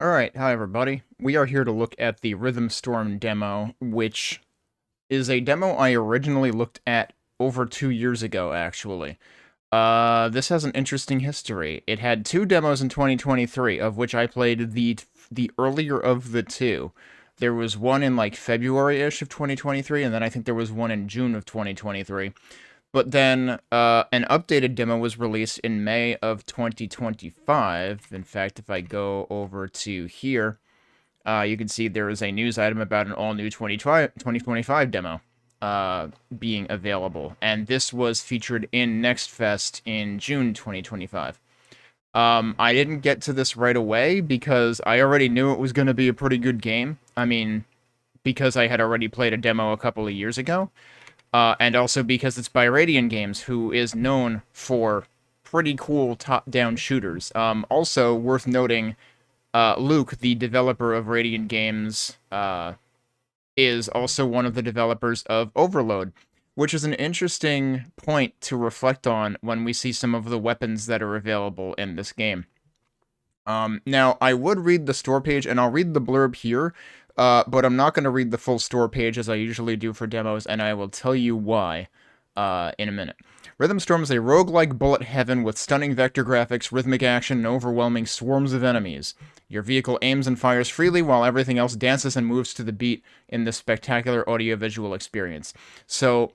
Alright, hi everybody. We are here to look at the Rhythm Storm demo, which is a demo I originally looked at over 2 years ago, actually. This has an interesting history. It had two demos in 2023, of which I played the earlier of the two. There was one in like February-ish of 2023, and then I think there was one in June of 2023. But then an updated demo was released in May of 2025. In fact, if I go over to here, you can see there is a news item about an all-new 2025 demo being available. And this was featured in Next Fest in June 2025. I didn't get to this right away because I already knew it was going to be a pretty good game. I mean, because I had already played a demo a couple of years ago. And also because it's by RadianGames, who is known for pretty cool top-down shooters. Also worth noting, Luke, the developer of RadianGames, is also one of the developers of Overload, which is an interesting point to reflect on when we see some of the weapons that are available in this game. Now, I would read the store page, and I'll read the blurb here, but I'm not going to read the full store page as I usually do for demos, and I will tell you why in a minute. Rhythm Storm is a roguelike bullet heaven with stunning vector graphics, rhythmic action, and overwhelming swarms of enemies. Your vehicle aims and fires freely while everything else dances and moves to the beat in this spectacular audiovisual experience. So,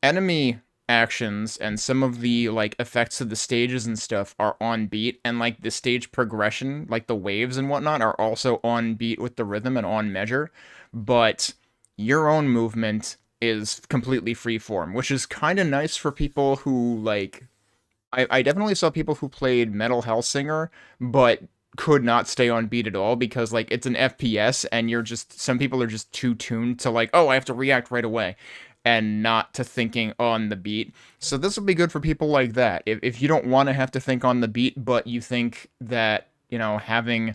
enemy actions and some of the like effects of the stages and stuff are on beat, and like the stage progression, like the waves and whatnot, are also on beat with the rhythm and on measure, but your own movement is completely freeform, which is kind of nice for people who like I definitely saw people who played Metal Hellsinger but could not stay on beat at all because like it's an FPS and you're just some people are just too tuned to like, oh, I have to react right away and not to thinking on the beat. So this will be good for people like that. If you don't want to have to think on the beat, but you think that, you know, having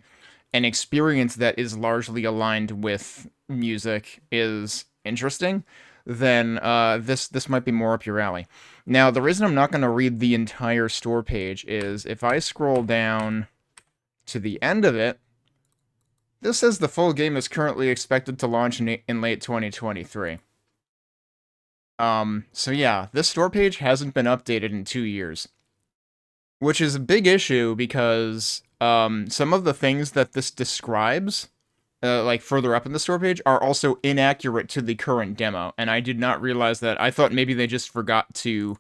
an experience that is largely aligned with music is interesting, then this might be more up your alley. Now, the reason I'm not going to read the entire store page is if I scroll down to the end of it, this says the full game is currently expected to launch in late 2023. So yeah, this store page hasn't been updated in 2 years, which is a big issue because, some of the things that this describes, like further up in the store page, are also inaccurate to the current demo, and I did not realize that. I thought maybe they just forgot to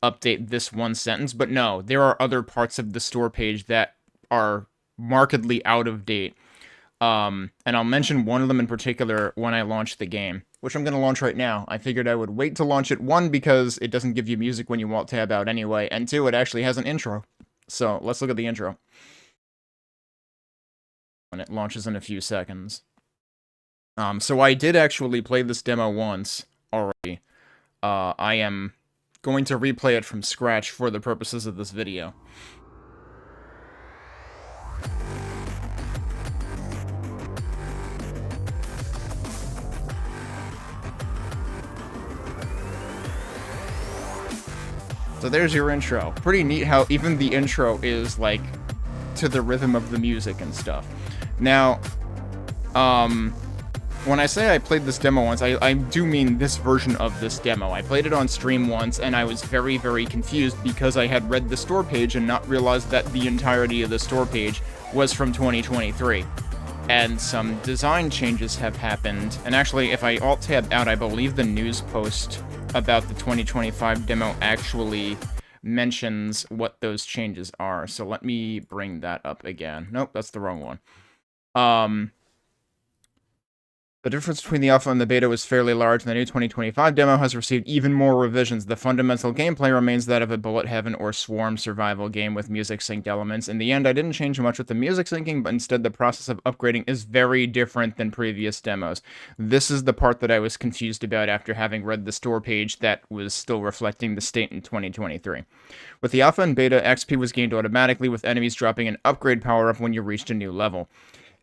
update this one sentence, but no, there are other parts of the store page that are markedly out of date. And I'll mention one of them in particular when I launch the game, which I'm going to launch right now. I figured I would wait to launch it, one, because it doesn't give you music when you alt tab out anyway, and two, it actually has an intro. So let's look at the intro. When it launches in a few seconds. So I did actually play this demo once already. I am going to replay it from scratch for the purposes of this video. So there's your intro. Pretty neat how even the intro is, like, to the rhythm of the music and stuff. Now, when I say I played this demo once, I do mean this version of this demo. I played it on stream once, and I was very, very confused because I had read the store page and not realized that the entirety of the store page was from 2023. And some design changes have happened. And actually, if I alt-tab out, I believe the news post about the 2025 demo actually mentions what those changes are. So let me bring that up again. Nope, that's the wrong one. The difference between the alpha and the beta was fairly large, and the new 2025 demo has received even more revisions. The fundamental gameplay remains that of a bullet heaven or swarm survival game with music synced elements. In the end, I didn't change much with the music syncing, but instead the process of upgrading is very different than previous demos. This is the part that I was confused about after having read the store page that was still reflecting the state in 2023. With the alpha and beta, XP was gained automatically, with enemies dropping an upgrade power-up when you reached a new level.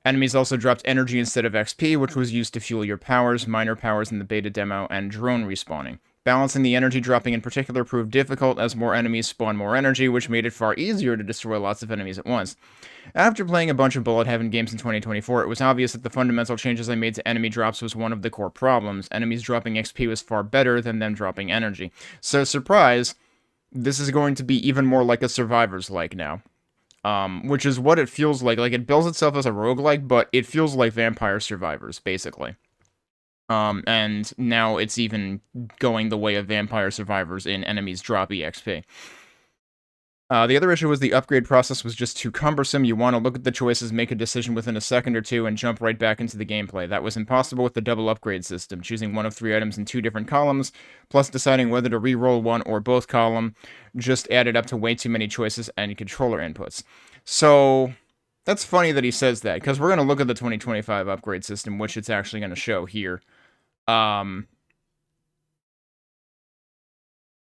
Enemies also dropped energy instead of XP, which was used to fuel your powers, minor powers in the beta demo, and drone respawning. Balancing the energy dropping in particular proved difficult as more enemies spawned more energy, which made it far easier to destroy lots of enemies at once. After playing a bunch of bullet heaven games in 2024, it was obvious that the fundamental changes I made to enemy drops was one of the core problems. Enemies dropping XP was far better than them dropping energy. So, surprise, this is going to be even more like a Survivors-like now. Which is what it feels like. Like, it bills itself as a roguelike, but it feels like Vampire Survivors, basically. And now it's even going the way of Vampire Survivors in enemies drop EXP. The other issue was the upgrade process was just too cumbersome. You want to look at the choices, make a decision within a second or two, and jump right back into the gameplay. That was impossible with the double upgrade system, choosing one of 3 items in 2 different columns, plus deciding whether to re-roll one or both column, just added up to way too many choices and controller inputs. So, that's funny that he says that, because we're going to look at the 2025 upgrade system, which it's actually going to show here. You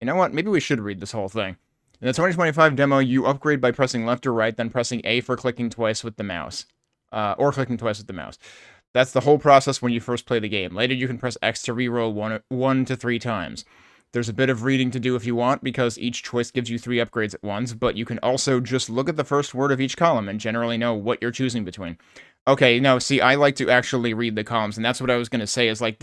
know what? Maybe we should read this whole thing. In the 2025 demo, you upgrade by pressing left or right, then pressing A for clicking twice with the mouse. Or clicking twice with the mouse. That's the whole process when you first play the game. Later, you can press X to reroll 1 to 3 times. There's a bit of reading to do if you want, because each choice gives you 3 upgrades at once, but you can also just look at the first word of each column and generally know what you're choosing between. Okay, no, see, I like to actually read the columns, and that's what I was going to say, is, like,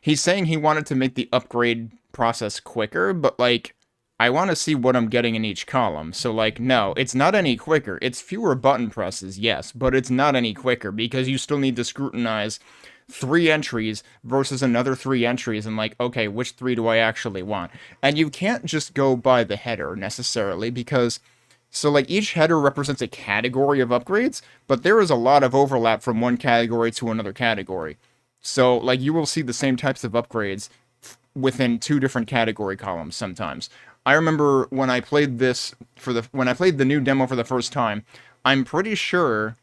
he's saying he wanted to make the upgrade process quicker, but, like, I want to see what I'm getting in each column. So, like, no, it's not any quicker. It's fewer button presses, yes, but it's not any quicker, because you still need to scrutinize 3 entries versus another 3 entries, and, like, okay, which 3 do I actually want? And you can't just go by the header, necessarily, because... So, like, each header represents a category of upgrades, but there is a lot of overlap from one category to another category. So, like, you will see the same types of upgrades within 2 different category columns sometimes. I remember when I played when I played the new demo for the first time, I'm pretty sure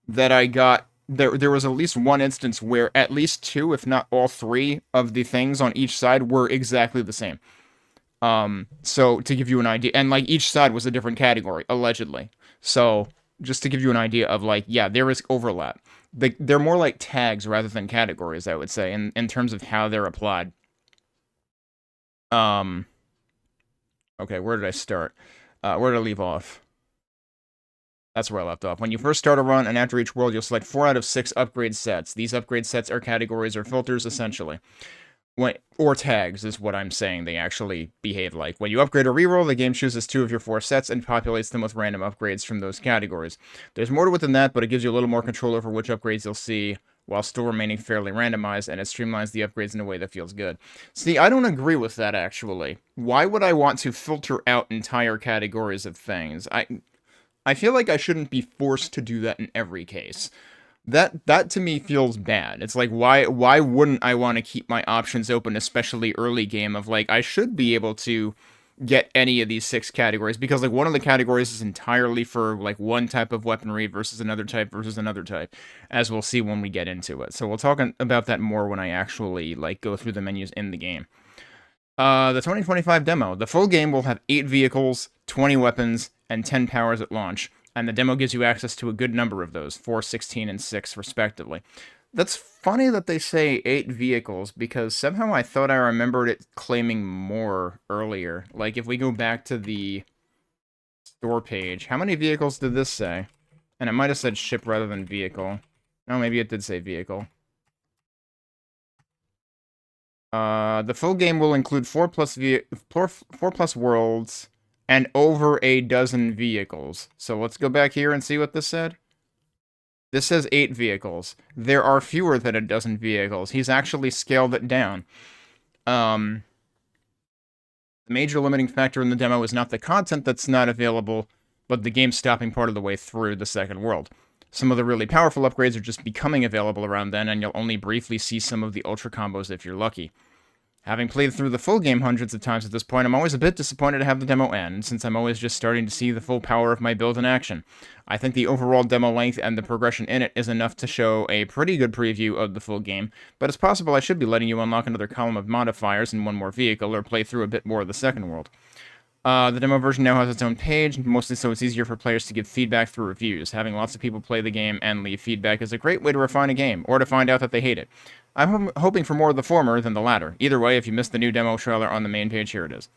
that I got... There was at least one instance where at least 2, if not all 3, of the things on each side were exactly the same. So, to give you an idea, and, like, each side was a different category, allegedly. So, just to give you an idea of, like, yeah, there is overlap. They're more like tags rather than categories, I would say, in terms of how they're applied. Okay, where did I start? Where did I leave off? That's where I left off. When you first start a run, and after each world, you'll select 4 out of 6 upgrade sets. These upgrade sets are categories or filters, essentially. Or tags is what I'm saying they actually behave like. When you upgrade or reroll, the game chooses 2 of your 4 sets and populates them with random upgrades from those categories. There's more to it than that, but it gives you a little more control over which upgrades you'll see, while still remaining fairly randomized, and it streamlines the upgrades in a way that feels good. See, I don't agree with that, actually. Why would I want to filter out entire categories of things? I feel like I shouldn't be forced to do that in every case. That to me feels bad. It's like, why wouldn't I want to keep my options open, especially early game, of, like, I should be able to get any of these 6 categories, because, like, one of the categories is entirely for, like, one type of weaponry versus another type, as we'll see when we get into it. So we'll talk about that more when I actually, like, go through the menus in the game. The 2025 demo. The full game will have 8 vehicles, 20 weapons, and 10 powers at launch. And the demo gives you access to a good number of those, 4, 16, and 6, respectively. That's funny that they say 8 vehicles, because somehow I thought I remembered it claiming more earlier. Like, if we go back to the store page, how many vehicles did this say? And it might have said ship rather than vehicle. No, maybe it did say vehicle. The full game will include 4 plus worlds, and over a dozen vehicles. So let's go back here and see what this said. This says 8 vehicles. There are fewer than a dozen vehicles. He's actually scaled it down. The major limiting factor in the demo is not the content that's not available, but the game stopping part of the way through the second world. Some of the really powerful upgrades are just becoming available around then, and you'll only briefly see some of the ultra combos if you're lucky. Having played through the full game hundreds of times at this point, I'm always a bit disappointed to have the demo end, since I'm always just starting to see the full power of my build in action. I think the overall demo length and the progression in it is enough to show a pretty good preview of the full game, but it's possible I should be letting you unlock another column of modifiers and one more vehicle, or play through a bit more of the second world. The demo version now has its own page, mostly so it's easier for players to give feedback through reviews. Having lots of people play the game and leave feedback is a great way to refine a game, or to find out that they hate it. I'm hoping for more of the former than the latter. Either way, if you missed the new demo trailer on the main page, here it is.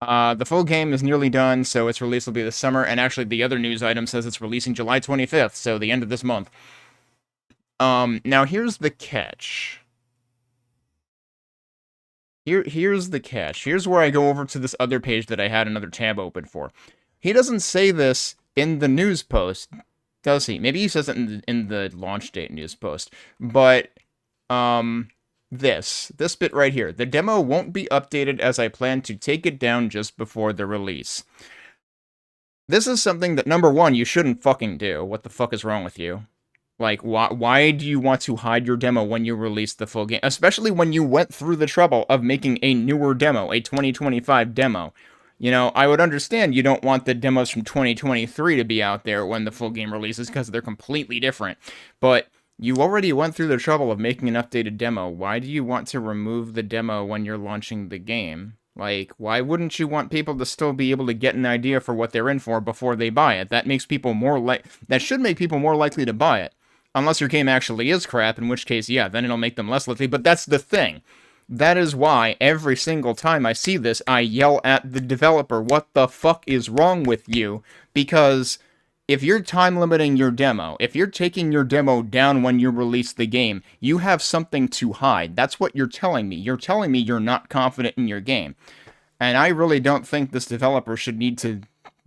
The full game is nearly done, so its release will be this summer, and actually the other news item says it's releasing July 25th, so the end of this month. Now here's the catch. Here's the catch. Here's where I go over to this other page that I had another tab open for. He doesn't say this in the news post, does he? Maybe he says it in the launch date news post, but, this bit right here. The demo won't be updated as I plan to take it down just before the release. This is something that, number one, you shouldn't fucking do. What the fuck is wrong with you? Like, why do you want to hide your demo when you release the full game? Especially when you went through the trouble of making a newer demo, a 2025 demo. You know, I would understand you don't want the demos from 2023 to be out there when the full game releases because they're completely different. But you already went through the trouble of making an updated demo. Why do you want to remove the demo when you're launching the game? Like, why wouldn't you want people to still be able to get an idea for what they're in for before they buy it? That makes people that should make people more likely to buy it. Unless your game actually is crap, in which case, yeah, then it'll make them less likely. But that's the thing. That is why every single time I see this, I yell at the developer, what the fuck is wrong with you? Because if you're time limiting your demo, if you're taking your demo down when you release the game, you have something to hide. That's what you're telling me. You're telling me you're not confident in your game. And I really don't think this developer should need to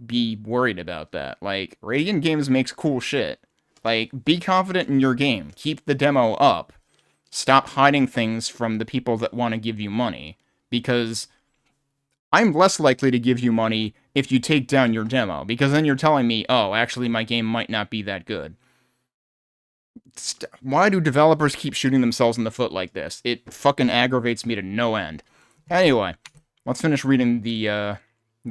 be worried about that. Like, RadianGames makes cool shit. Like, be confident in your game. Keep the demo up. Stop hiding things from the people that want to give you money. Because I'm less likely to give you money if you take down your demo. Because then you're telling me, oh, actually my game might not be that good. Why do developers keep shooting themselves in the foot like this? It fucking aggravates me to no end. Anyway, let's finish reading the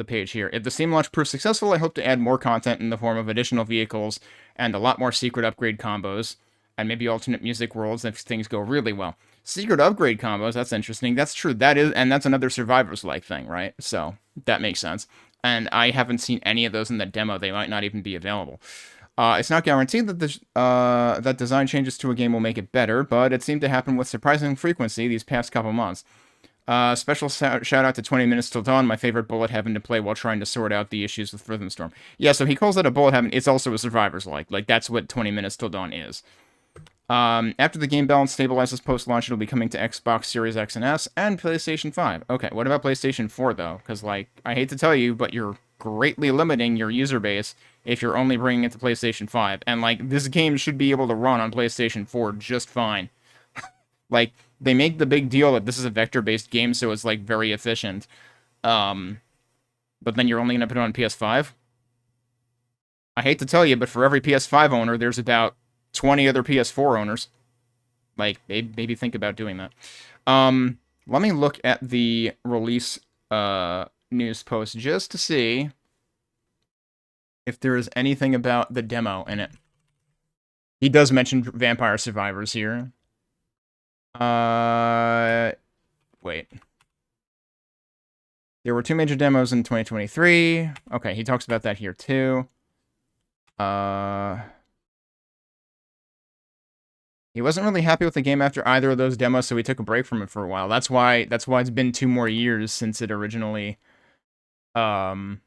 page here. If the Steam launch proves successful, I hope to add more content in the form of additional vehicles and a lot more secret upgrade combos, and maybe alternate music worlds if things go really well. Secret upgrade combos, that's interesting. That's true. And that's another Survivors-like thing, right? So, that makes sense. And I haven't seen any of those in the demo. They might not even be available. It's not guaranteed that that design changes to a game will make it better, but it seemed to happen with surprising frequency these past couple months. Special shout out to 20 Minutes Till Dawn, my favorite bullet heaven to play while trying to sort out the issues with Rhythm Storm. Yeah, so he calls it a bullet heaven. It's also a Survivors-like. Like, that's what 20 Minutes Till Dawn is. After the game balance stabilizes post-launch, it'll be coming to Xbox Series X and S and PlayStation 5. Okay, what about PlayStation 4, though? Because, like, I hate to tell you, but you're greatly limiting your user base if you're only bringing it to PlayStation 5. And, like, this game should be able to run on PlayStation 4 just fine. Like, they make the big deal that this is a vector-based game, so it's, like, very efficient. But then you're only going to put it on PS5? I hate to tell you, but for every PS5 owner, there's about 20 other PS4 owners. Like, maybe think about doing that. Let me look at the release news post just to see if there is anything about the demo in it. He does mention Vampire Survivors here. Wait. There were 2 major demos in 2023. Okay, he talks about that here too. He wasn't really happy with the game after either of those demos, so he took a break from it for a while. That's why it's been 2 more years since it originally, since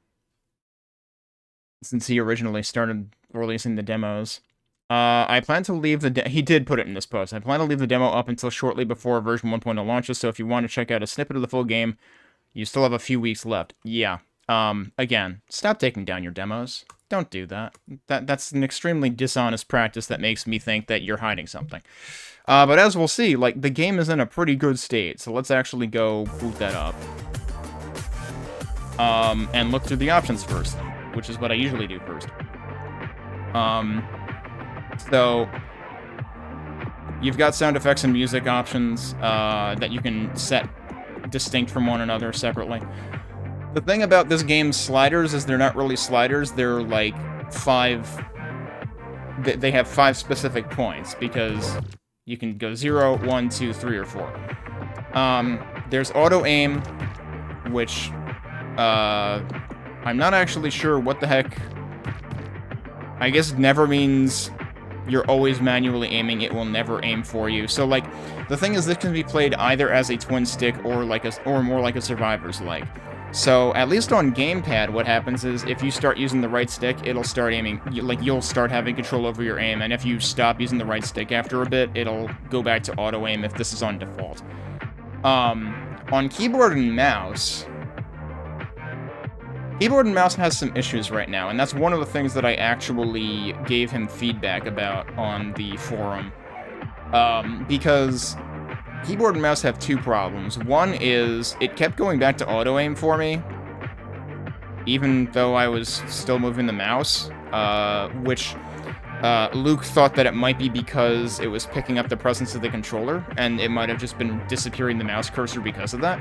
he originally started releasing the demos. I plan to leave he did put it in this post. I plan to leave the demo up until shortly before version 1.0 launches, so if you want to check out a snippet of the full game, you still have a few weeks left. Yeah. Again, stop taking down your demos. Don't do that. That's an extremely dishonest practice that makes me think that you're hiding something. But as we'll see, like, the game is in a pretty good state, so let's actually go boot that up. And look through the options first, which is what I usually do first. So, you've got sound effects and music options that you can set distinct from one another separately. The thing about this game's sliders is they're not really sliders, they're like 5... They have 5 specific points, because you can go 0, 1, 2, 3, or 4. There's auto-aim, which, I'm not actually sure what the heck... I guess never means you're always manually aiming, it will never aim for you. So, like, the thing is, this can be played either as a twin stick or more like a survivor's leg. So, at least on gamepad, what happens is, if you start using the right stick, it'll start aiming, you'll start having control over your aim, and if you stop using the right stick after a bit, it'll go back to auto-aim if this is on default. On keyboard and mouse has some issues right now, and that's one of the things that I actually gave him feedback about on the forum. Because keyboard and mouse have two problems. One is, it kept going back to auto-aim for me, even though I was still moving the mouse, which Luke thought that it might be because it was picking up the presence of the controller, and it might have just been disappearing the mouse cursor because of that.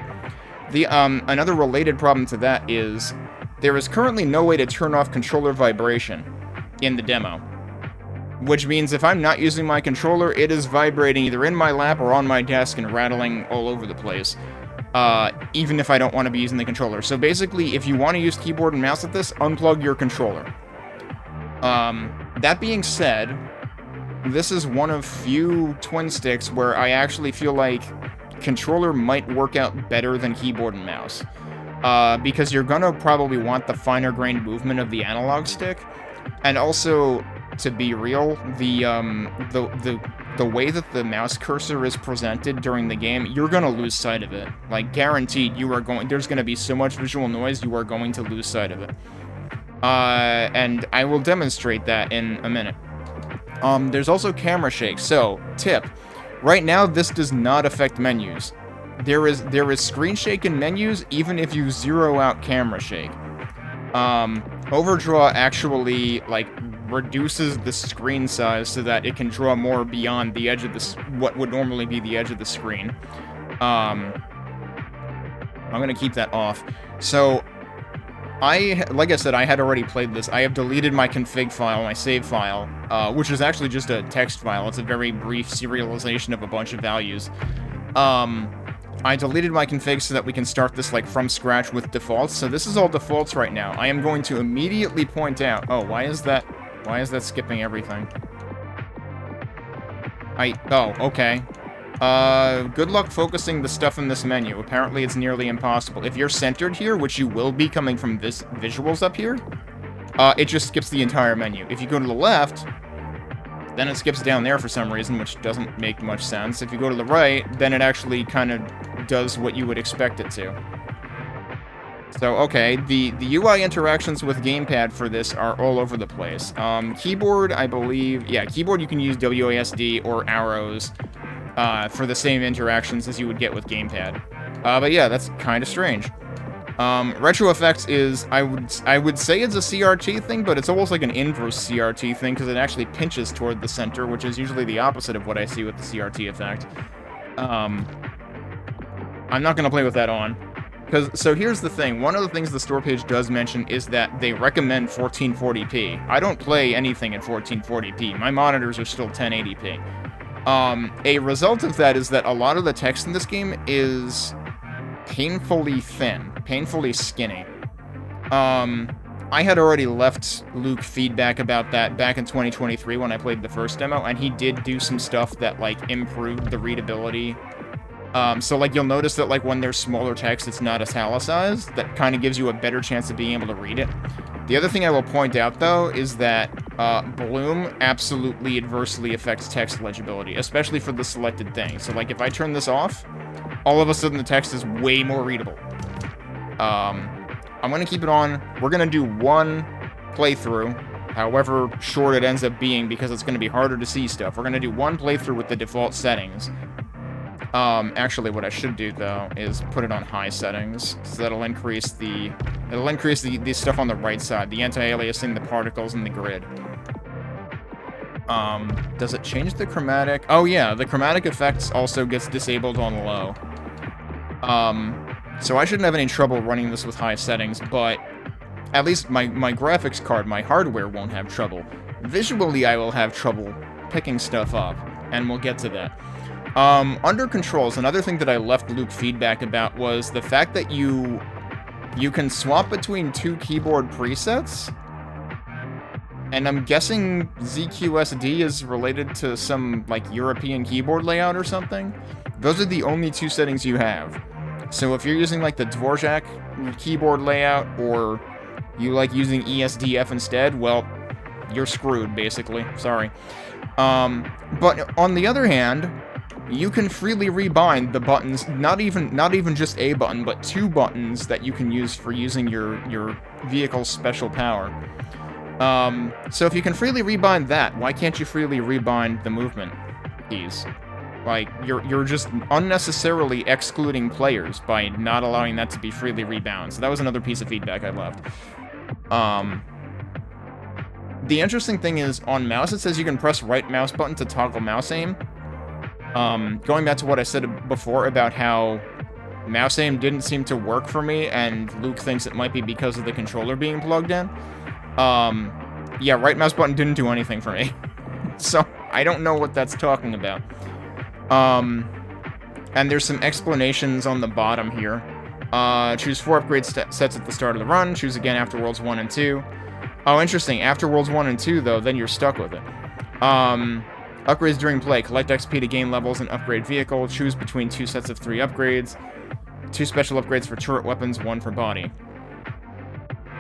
Another related problem to that is, there is currently no way to turn off controller vibration in the demo. Which means if I'm not using my controller, it is vibrating either in my lap or on my desk and rattling all over the place. Even if I don't want to be using the controller. So basically, if you want to use keyboard and mouse at this, unplug your controller. That being said, this is one of few twin sticks where I actually feel like controller might work out better than keyboard and mouse. Because you're gonna probably want the finer grained movement of the analog stick, and also, to be real, the way that the mouse cursor is presented during the game, you're gonna lose sight of it. Like, guaranteed, there's gonna be so much visual noise, you are going to lose sight of it. And I will demonstrate that in a minute. There's also camera shake. So, tip. Right now, this does not affect menus. There is screen shake in menus, even if you zero out camera shake. Overdraw actually, like, reduces the screen size so that it can draw more beyond the edge of what would normally be the edge of the screen. I'm gonna keep that off. So, like I said, I had already played this. I have deleted my config file, my save file, which is actually just a text file. It's a very brief serialization of a bunch of values. I deleted my config so that we can start this, like, from scratch with defaults. So this is all defaults right now. I am going to immediately point out... Oh, why is that skipping everything? Oh, okay. Good luck focusing the stuff in this menu. Apparently it's nearly impossible. If you're centered here, which you will be coming from this visuals up here, it just skips the entire menu. If you go to the left, then it skips down there for some reason, which doesn't make much sense. If you go to the right, then it actually kind of does what you would expect it to. So, okay, the UI interactions with gamepad for this are all over the place. Keyboard, I believe... Yeah, keyboard you can use WASD or arrows for the same interactions as you would get with gamepad. But yeah, that's kind of strange. Retro effects is, I would say it's a CRT thing, but it's almost like an inverse CRT thing, because it actually pinches toward the center, which is usually the opposite of what I see with the CRT effect. I'm not going to play with that on. So here's the thing, one of the things the store page does mention is that they recommend 1440p. I don't play anything at 1440p, my monitors are still 1080p. A result of that is that a lot of the text in this game is painfully thin, painfully skinny. I had already left Luke feedback about that back in 2023 when I played the first demo, and he did do some stuff that, like, improved the readability. So, like, you'll notice that, like, when there's smaller text, it's not italicized. That kind of gives you a better chance of being able to read it. The other thing I will point out, though, is that bloom absolutely adversely affects text legibility, especially for the selected thing. So, like, if I turn this off, all of a sudden the text is way more readable. I'm going to keep it on. We're going to do one playthrough, however short it ends up being, because it's going to be harder to see stuff. We're going to do one playthrough with the default settings. Actually, what I should do, though, is put it on high settings, so that'll increase the stuff on the right side, the anti-aliasing, the particles, and the grid. Does it change the chromatic? Oh, yeah, the chromatic effects also gets disabled on low. So I shouldn't have any trouble running this with high settings, but at least my graphics card, my hardware, won't have trouble. Visually, I will have trouble picking stuff up, and we'll get to that. Under controls, another thing that I left Luke feedback about was the fact that you can swap between two keyboard presets, And I'm guessing ZQSD is related to some, like, European keyboard layout or something. Those are the only two settings you have. So if you're using, like, the Dvorak keyboard layout, or you like using ESDF instead, well, you're screwed, basically. Sorry. But on the other hand, you can freely rebind the buttons, not even just a button, but two buttons that you can use for using your vehicle's special power. So if you can freely rebind that, why can't you freely rebind the movement keys? Like, you're just unnecessarily excluding players by not allowing that to be freely rebound. So that was another piece of feedback I left. The interesting thing is, on mouse, it says you can press right mouse button to toggle mouse aim. Going back to what I said before about how mouse aim didn't seem to work for me, and Luke thinks it might be because of the controller being plugged in. Yeah, right mouse button didn't do anything for me. So, I don't know what that's talking about. And there's some explanations on the bottom here. Choose 4 upgrade sets at the start of the run. Choose again after Worlds 1 and 2. Oh, interesting. After Worlds 1 and 2, though, then you're stuck with it. Upgrades during play. Collect XP to gain levels and upgrade vehicle. Choose between 2 sets of 3 upgrades. 2 special upgrades for turret weapons, 1 for body.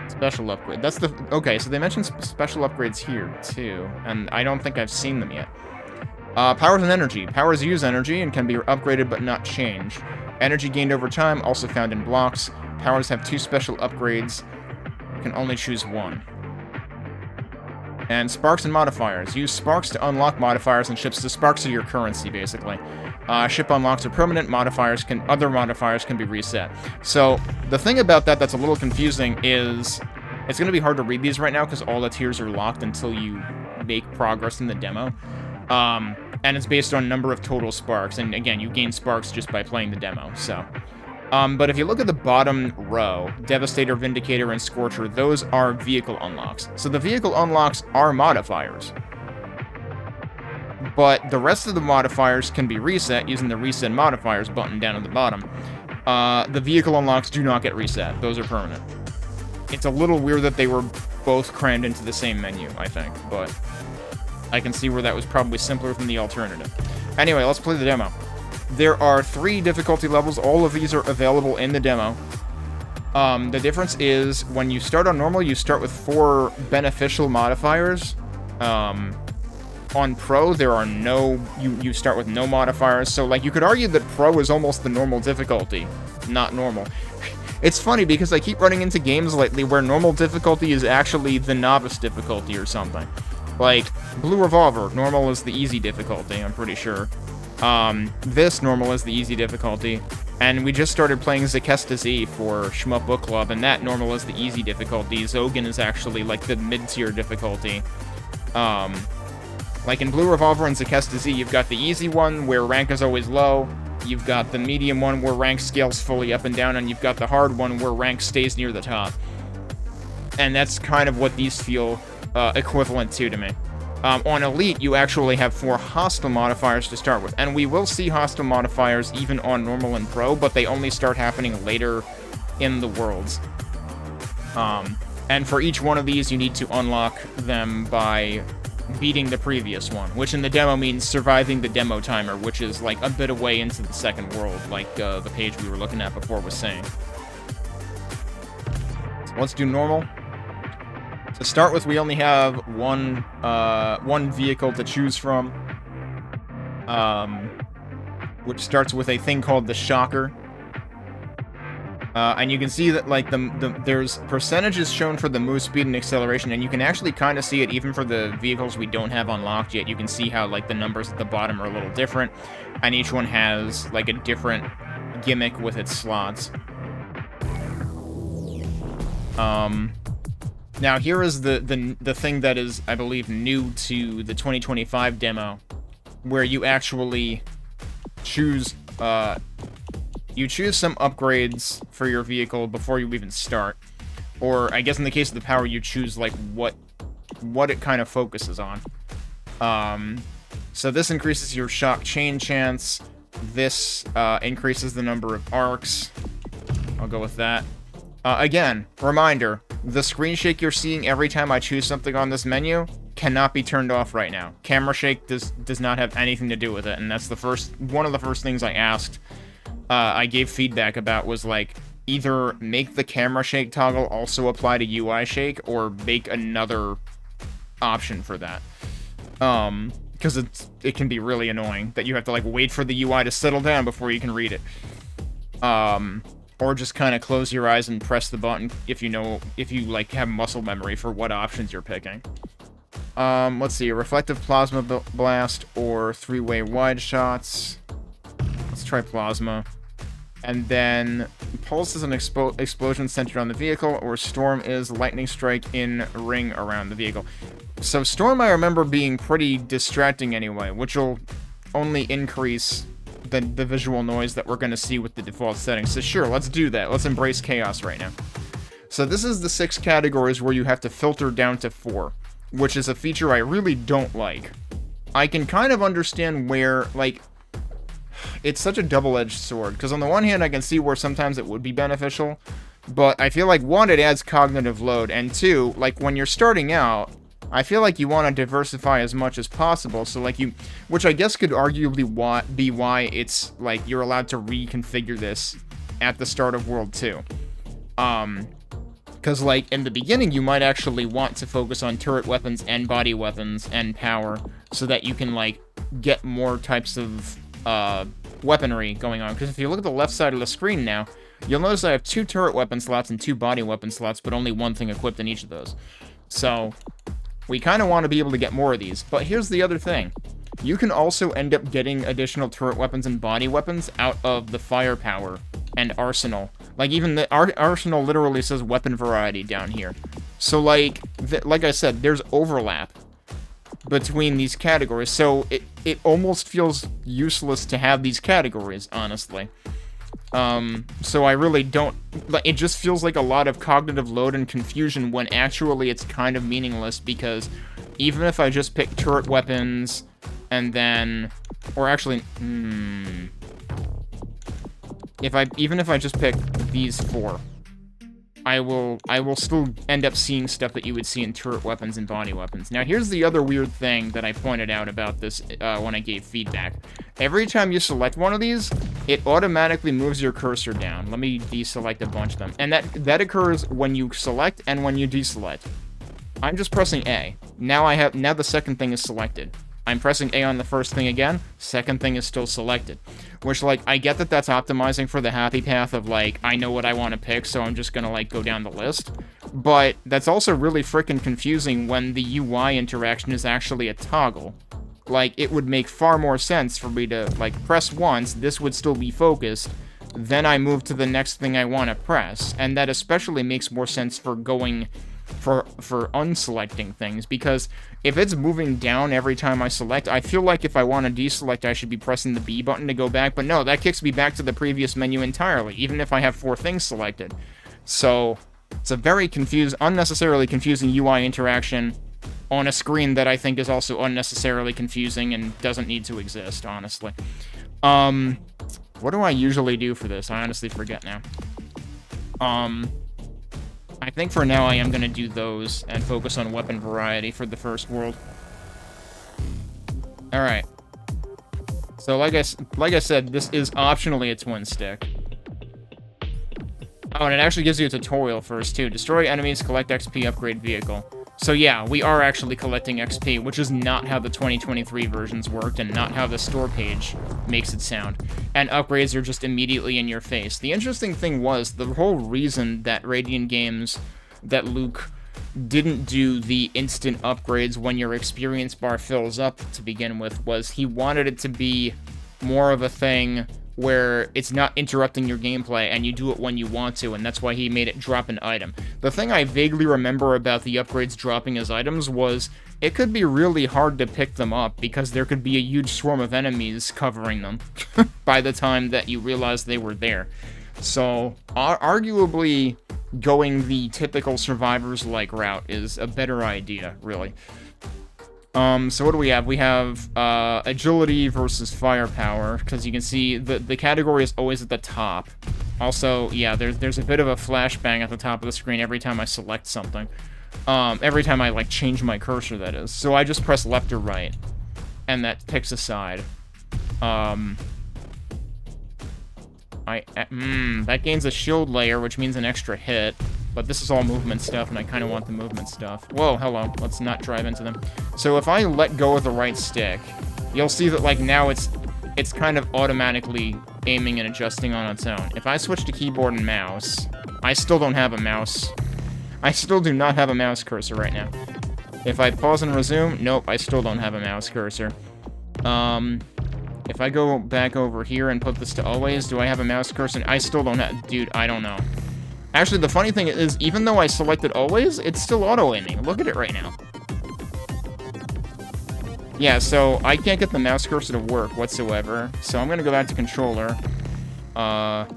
Special upgrade. That's the... Okay, so they mentioned special upgrades here, too. And I don't think I've seen them yet. Powers and energy. Powers use energy and can be upgraded but not changed. Energy gained over time, also found in blocks. Powers have 2 special upgrades. You can only choose 1. And sparks and modifiers. Use sparks to unlock modifiers and ships. The sparks are your currency, basically. Ship unlocks are permanent. Other modifiers can be reset. So, the thing about that that's a little confusing is... It's going to be hard to read these right now because all the tiers are locked until you make progress in the demo. And it's based on number of total sparks. And again, you gain sparks just by playing the demo, so... but if you look at the bottom row, Devastator, Vindicator, and Scorcher, those are vehicle unlocks. So the vehicle unlocks are modifiers. But the rest of the modifiers can be reset using the Reset Modifiers button down at the bottom. The vehicle unlocks do not get reset. Those are permanent. It's a little weird that they were both crammed into the same menu, I think, but I can see where that was probably simpler than the alternative. Anyway, let's play the demo. There are 3 difficulty levels. All of these are available in the demo. The difference is, when you start on normal, you start with 4 beneficial modifiers. On Pro, there are no... You start with no modifiers. So, like, you could argue that Pro is almost the normal difficulty, not normal. It's funny, because I keep running into games lately where normal difficulty is actually the novice difficulty or something. Like, Blue Revolver, normal is the easy difficulty, I'm pretty sure. This normal is the easy difficulty, and we just started playing Zakesta Z for Shmup Book Club, and that normal is the easy difficulty. Zogan is actually, like, the mid-tier difficulty. Like in Blue Revolver and Zakesta Z, you've got the easy one, where rank is always low, you've got the medium one, where rank scales fully up and down, and you've got the hard one, where rank stays near the top. And that's kind of what these feel equivalent to me. On Elite, you actually have 4 hostile modifiers to start with, and we will see hostile modifiers even on Normal and Pro, but they only start happening later in the worlds. And for each one of these, you need to unlock them by beating the previous one, which in the demo means surviving the demo timer, which is like a bit away into the second world, like the page we were looking at before was saying. So let's do Normal. To start with, we only have one vehicle to choose from, which starts with a thing called the Shocker. And you can see that, like, there's percentages shown for the move speed and acceleration, and you can actually kind of see it even for the vehicles we don't have unlocked yet. You can see how, like, the numbers at the bottom are a little different, and each one has, like, a different gimmick with its slots. Now, here is the thing that is, I believe, new to the 2025 demo, where you actually choose, you choose some upgrades for your vehicle before you even start. Or, I guess in the case of the power, you choose, like, what it kind of focuses on. So this increases your shock chain chance. This increases the number of arcs. I'll go with that. Again, reminder, The screen shake you're seeing every time I choose something on this menu cannot be turned off right now. Camera shake does not have anything to do with it, and that's one of the first things I asked. I gave feedback about was like, either make the camera shake toggle also apply to UI shake, or make another option for that. Because it can be really annoying that you have to like wait for the UI to settle down before you can read it. Or just kind of close your eyes and press the button if you like have muscle memory for what options you're picking. Let's see, reflective plasma blast or three-way wide shots. Let's try plasma. And then pulse is an explosion centered on the vehicle, or storm is lightning strike in ring around the vehicle. So storm I remember being pretty distracting anyway, which will only increase the visual noise that we're going to see with the default settings. So sure, let's do that. Let's embrace chaos right now. So this is the 6 categories where you have to filter down to 4, which is a feature I really don't like. I can kind of understand where, like, it's such a double-edged sword, because on the one hand I can see where sometimes it would be beneficial, but I feel like 1, it adds cognitive load, and 2, like when you're starting out, I feel like you want to diversify as much as possible, so like which I guess could arguably be why it's like you're allowed to reconfigure this at the start of World 2. Because like in the beginning you might actually want to focus on turret weapons and body weapons and power, so that you can like get more types of weaponry going on. Because if you look at the left side of the screen now, you'll notice I have 2 turret weapon slots and 2 body weapon slots, but only 1 thing equipped in each of those. So we kind of want to be able to get more of these. But here's the other thing. You can also end up getting additional turret weapons and body weapons out of the firepower and arsenal. Like, even the arsenal literally says weapon variety down here. So, like I said, there's overlap between these categories. So it almost feels useless to have these categories, honestly. So I really don't, like, it just feels like a lot of cognitive load and confusion when actually it's kind of meaningless, because even if I just pick turret weapons and then, or actually, even if I just pick these 4, I will still end up seeing stuff that you would see in turret weapons and body weapons. Now, here's the other weird thing that I pointed out about this when I gave feedback. Every time you select one of these, it automatically moves your cursor down. Let me deselect a bunch of them. And that occurs when you select and when you deselect. I'm just pressing A. Now the second thing is selected. I'm pressing A on the first thing again, second thing is still selected. Which, like, I get that that's optimizing for the happy path of, like, I know what I want to pick, so I'm just gonna, like, go down the list. But that's also really freaking confusing when the UI interaction is actually a toggle. Like, it would make far more sense for me to, like, press once, this would still be focused, then I move to the next thing I want to press. And that especially makes more sense for going for unselecting things, because if it's moving down every time I select, I feel like if I want to deselect, I should be pressing the B button to go back, but no, that kicks me back to the previous menu entirely, even if I have 4 things selected. So, it's a very unnecessarily confusing UI interaction on a screen that I think is also unnecessarily confusing and doesn't need to exist, honestly. What do I usually do for this? I honestly forget now. I think for now I am going to do those and focus on weapon variety for the first world. Alright. So like I said, this is optionally a twin stick. Oh, and it actually gives you a tutorial first, too. Destroy enemies, collect XP, upgrade vehicle. So yeah, we are actually collecting XP, which is not how the 2023 versions worked, and not how the store page makes it sound. And upgrades are just immediately in your face. The interesting thing was, the whole reason that RadianGames, that Luke didn't do the instant upgrades when your experience bar fills up to begin with, was he wanted it to be more of a thing where it's not interrupting your gameplay and you do it when you want to, and that's why he made it drop an item. The thing I vaguely remember about the upgrades dropping as items was it could be really hard to pick them up because there could be a huge swarm of enemies covering them by the time that you realized they were there. So, arguably, going the typical survivors-like route is a better idea, really. So what do we have? We have, agility versus firepower, because you can see the category is always at the top. Also, yeah, there's a bit of a flashbang at the top of the screen every time I select something. Every time I, like, change my cursor, that is. So I just press left or right, and that picks a side. That gains a shield layer, which means an extra hit. But this is all movement stuff, and I kind of want the movement stuff. Whoa, hello. Let's not drive into them. So if I let go of the right stick, you'll see that, like, now it's kind of automatically aiming and adjusting on its own. If I switch to keyboard and mouse, I still don't have a mouse. I still do not have a mouse cursor right now. If I pause and resume, nope, I still don't have a mouse cursor. If I go back over here and put this to always, do I have a mouse cursor? I still don't have... Dude, I don't know. Actually, the funny thing is, even though I selected always, it's still auto-aiming. Look at it right now. Yeah, so I can't get the mouse cursor to work whatsoever. So I'm gonna go back to controller. That's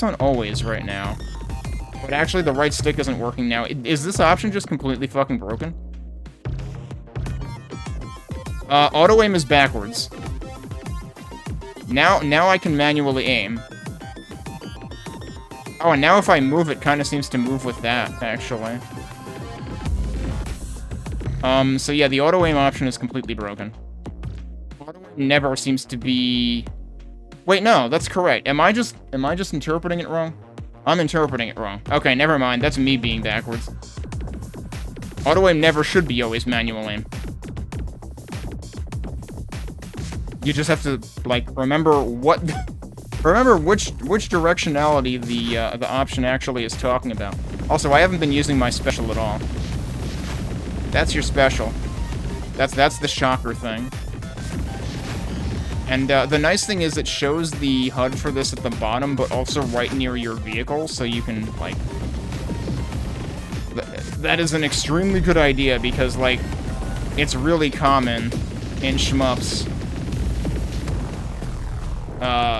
on always right now. But actually, the right stick isn't working now. Is this option just completely fucking broken? Auto-aim is backwards. Now I can manually aim. Oh, and now if I move, it kind of seems to move with that, actually. So yeah, the auto-aim option is completely broken. Auto-aim never seems to be... Wait, no, that's correct. Am I just interpreting it wrong? I'm interpreting it wrong. Okay, never mind. That's me being backwards. Auto-aim never should be always manual aim. You just have to, like, remember what... remember which directionality the option actually is talking about. Also, I haven't been using my special at all. That's your special. That's the shocker thing. And the nice thing is it shows the HUD for this at the bottom, but also right near your vehicle, so you can, like... That is an extremely good idea, because, like, it's really common in shmups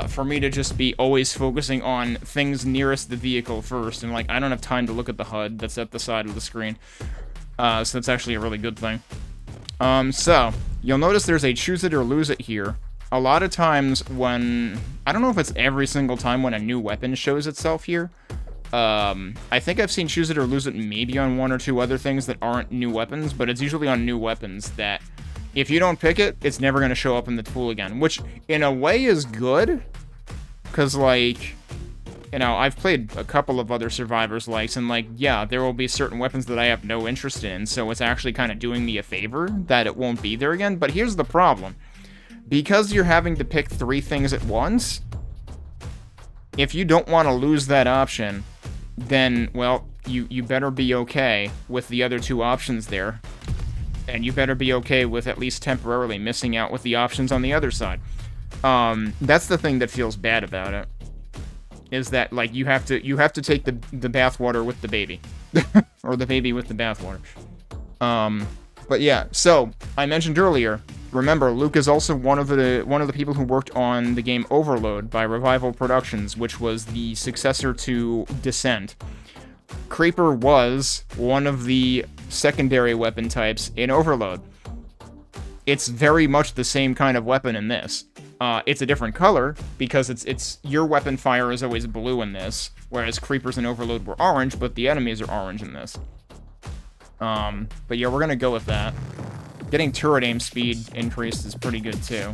for me to just be always focusing on things nearest the vehicle first, and, like, I don't have time to look at the HUD that's at the side of the screen. So that's actually a really good thing. So, you'll notice there's a choose it or lose it here. A lot of times when... I don't know if it's every single time when a new weapon shows itself here. I think I've seen choose it or lose it maybe on one or two other things that aren't new weapons, but it's usually on new weapons that if you don't pick it, it's never going to show up in the tool again, which in a way is good, because, like, you know, I've played a couple of other Survivors likes, and, like, yeah, there will be certain weapons that I have no interest in, so it's actually kind of doing me a favor that it won't be there again. But here's the problem. Because you're having to pick 3 things at once, if you don't want to lose that option, then, well, you better be okay with the other 2 options there. And you better be okay with at least temporarily missing out with the options on the other side. That's the thing that feels bad about it. Is that, like, you have to take the bathwater with the baby. Or the baby with the bathwater. But yeah, so, I mentioned earlier, remember, Luke is also one of the people who worked on the game Overload by Revival Productions, which was the successor to Descent. Creeper was one of the secondary weapon types in Overload. It's very much the same kind of weapon in this. It's a different color, because it's your weapon fire is always blue in this, whereas Creepers in Overload were orange, but the enemies are orange in this. But yeah, we're gonna go with that. Getting turret aim speed increased is pretty good, too.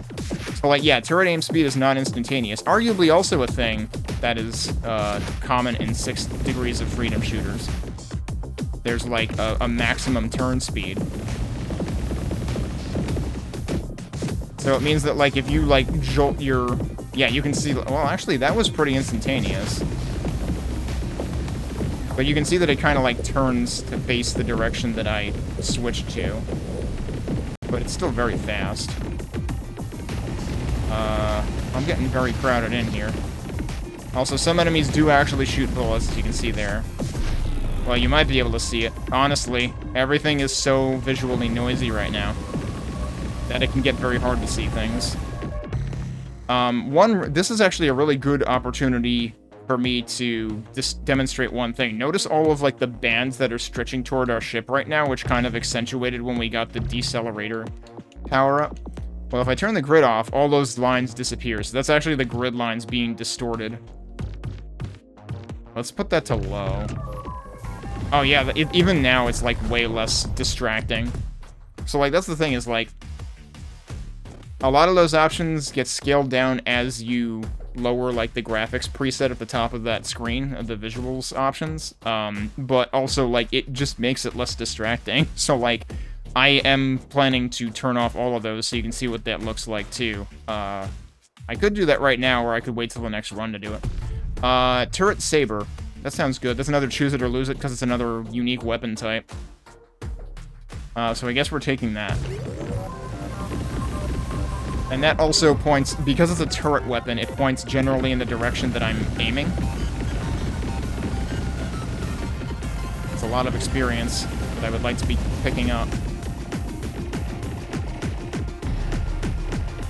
So, like, yeah, turret aim speed is not instantaneous. Arguably also a thing that is common in 6 Degrees of Freedom shooters. There's, like, a maximum turn speed. So it means that, like, if you, like, jolt your... Yeah, you can see... Well, actually, that was pretty instantaneous. But you can see that it kind of, like, turns to face the direction that I switched to. But it's still very fast. I'm getting very crowded in here. Also, some enemies do actually shoot bullets, as you can see there. Well, you might be able to see it. Honestly, everything is so visually noisy right now that it can get very hard to see things. This is actually a really good opportunity for me to just demonstrate one thing. Notice all of, like, the bands that are stretching toward our ship right now, which kind of accentuated when we got the decelerator power-up. Well, if I turn the grid off, all those lines disappear. So that's actually the grid lines being distorted. Let's put that to low. Oh, yeah, even now it's, like, way less distracting. So, like, that's the thing is, like, a lot of those options get scaled down as you lower, like, the graphics preset at the top of that screen, of the visuals options. But also, like, it just makes it less distracting. So, like, I am planning to turn off all of those so you can see what that looks like, too. I could do that right now, or I could wait till the next run to do it. Turret Saber. That sounds good. That's another choose it or lose it, because it's another unique weapon type. So I guess we're taking that. And that also points, because it's a turret weapon, it points generally in the direction that I'm aiming. It's a lot of experience that I would like to be picking up.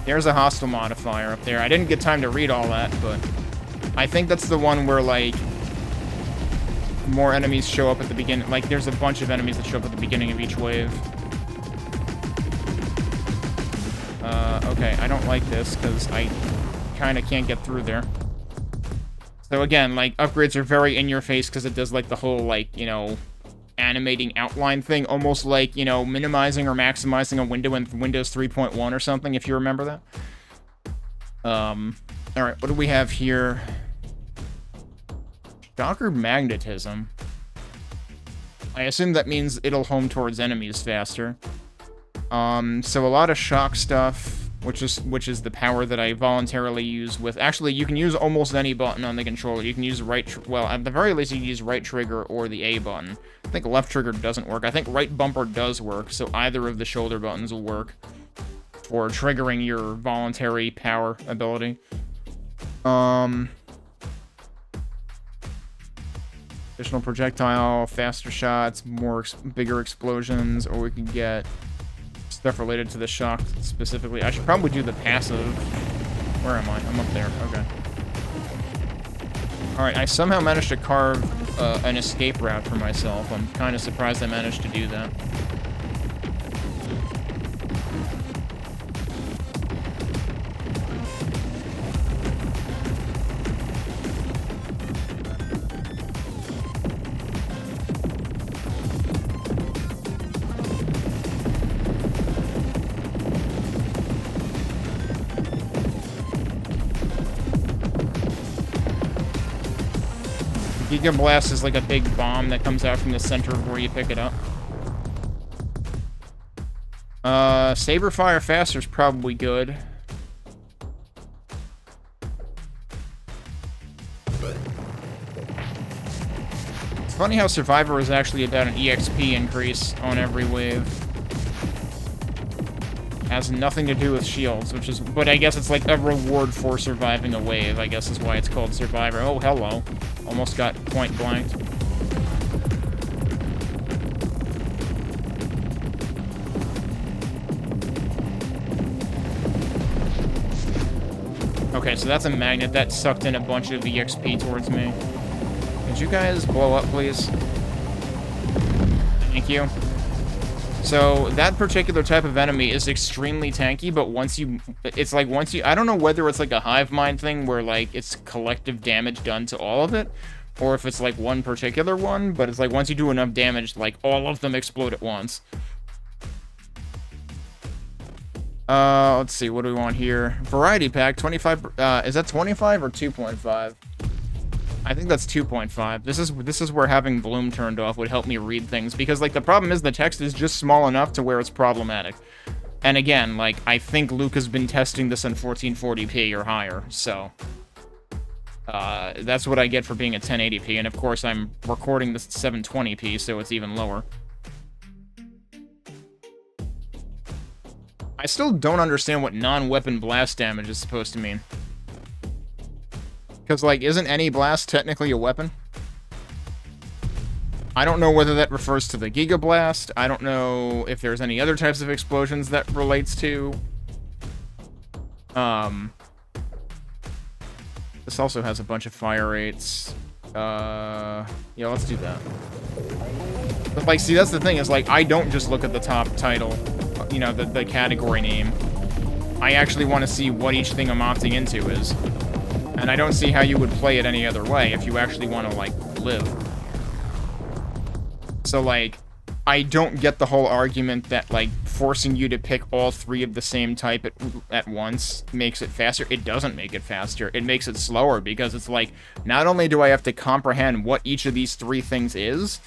There's a hostile modifier up there. I didn't get time to read all that, but I think that's the one where, like, more enemies show up at the beginning. Like, there's a bunch of enemies that show up at the beginning of each wave. Okay, I don't like this, because I kind of can't get through there. So again, like, upgrades are very in-your-face, because it does, like, the whole, like, you know, animating outline thing, almost like, you know, minimizing or maximizing a window in Windows 3.1 or something, if you remember that. Alright, what do we have here? Shocker magnetism. I assume that means it'll home towards enemies faster. So a lot of shock stuff, which is the power that I voluntarily use with... Actually, you can use almost any button on the controller. You can use well, at the very least, you can use right trigger or the A button. I think left trigger doesn't work. I think right bumper does work, so either of the shoulder buttons will work for triggering your voluntary power ability. Additional projectile, faster shots, bigger explosions, or we could get stuff related to the shock specifically. I should probably do the passive. Where am I? I'm up there. Okay. Alright, I somehow managed to carve an escape route for myself. I'm kind of surprised I managed to do that. Giga Blast is like a big bomb that comes out from the center of where you pick it up. Saber Fire Faster is probably good. It's funny how Survivor is actually about an EXP increase on every wave. Has nothing to do with shields, which is... But I guess it's like a reward for surviving a wave, I guess is why it's called Survivor. Oh, hello. Almost got point blanked. Okay, so that's a magnet. That sucked in a bunch of EXP towards me. Could you guys blow up, please? Thank you. So, that particular type of enemy is extremely tanky, but once you... It's like, once you... I don't know whether it's like a hive mind thing where, like, it's collective damage done to all of it, or if it's, like, one particular one, but it's like, once you do enough damage, like, all of them explode at once. Let's see, what do we want here? Variety Pack, 25... is that 25 or 2.5? I think that's 2.5. This is where having Bloom turned off would help me read things, because, like, the problem is the text is just small enough to where it's problematic. And again, like, I think Luke has been testing this on 1440p or higher, so... that's what I get for being at 1080p, and of course I'm recording this at 720p, so it's even lower. I still don't understand what non-weapon blast damage is supposed to mean. Because, like, isn't any blast technically a weapon? I don't know whether that refers to the Giga Blast. I don't know if there's any other types of explosions that relates to. This also has a bunch of fire rates. Yeah, let's do that. But, like, see, that's the thing, is, like, I don't just look at the top title, you know, the category name. I actually want to see what each thing I'm opting into is. And I don't see how you would play it any other way if you actually want to, like, live. So, like, I don't get the whole argument that, like, forcing you to pick all 3 of the same type at once makes it faster. It doesn't make it faster. It makes it slower, because it's like, not only do I have to comprehend what each of these 3 things is,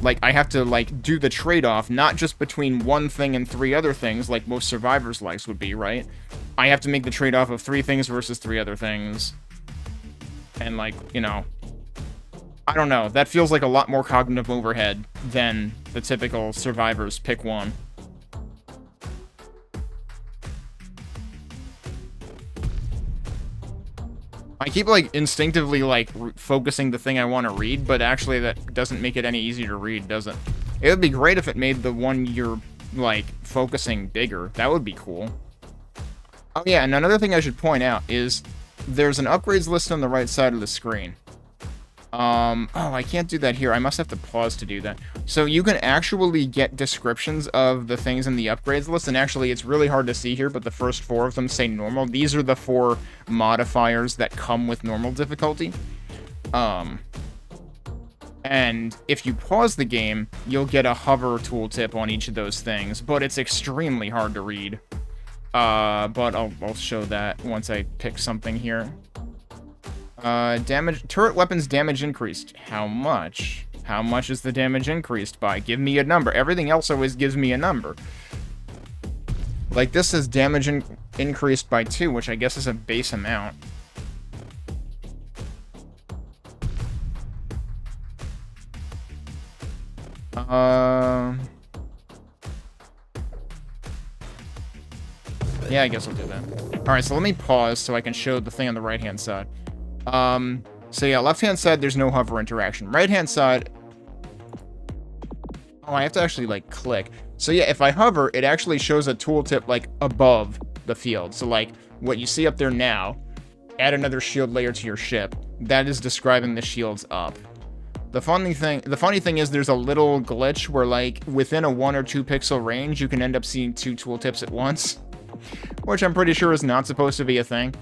like, I have to, like, do the trade-off, not just between one thing and 3 other things, like most survivors' lives would be, right? I have to make the trade-off of 3 things versus 3 other things. And, like, you know, I don't know. That feels like a lot more cognitive overhead than the typical survivors pick one. I keep, like, instinctively, like, focusing the thing I want to read, but actually that doesn't make it any easier to read, does it? It would be great if it made the one you're, like, focusing bigger. That would be cool. Oh yeah, and another thing I should point out is there's an upgrades list on the right side of the screen. Oh, I can't do that here. I must have to pause to do that. So you can actually get descriptions of the things in the upgrades list, and actually it's really hard to see here, but the first 4 of them say normal. These are the 4 modifiers that come with normal difficulty. And if you pause the game, you'll get a hover tooltip on each of those things, but it's extremely hard to read. But I'll show that once I pick something here. Turret weapons damage increased. How much? How much is the damage increased by? Give me a number. Everything else always gives me a number. Like, this says damage increased by 2, which I guess is a base amount. Yeah, I guess I'll do that. Alright, so let me pause so I can show the thing on the right-hand side. So yeah, left-hand side, there's no hover interaction. Right-hand side... Oh, I have to actually, like, click. So yeah, if I hover, it actually shows a tooltip, like, above the field. So, like, what you see up there now, add another shield layer to your ship. That is describing the shields up. The funny thing is there's a little glitch where, like, within a 1 or 2 pixel range, you can end up seeing 2 tooltips at once. Which I'm pretty sure is not supposed to be a thing.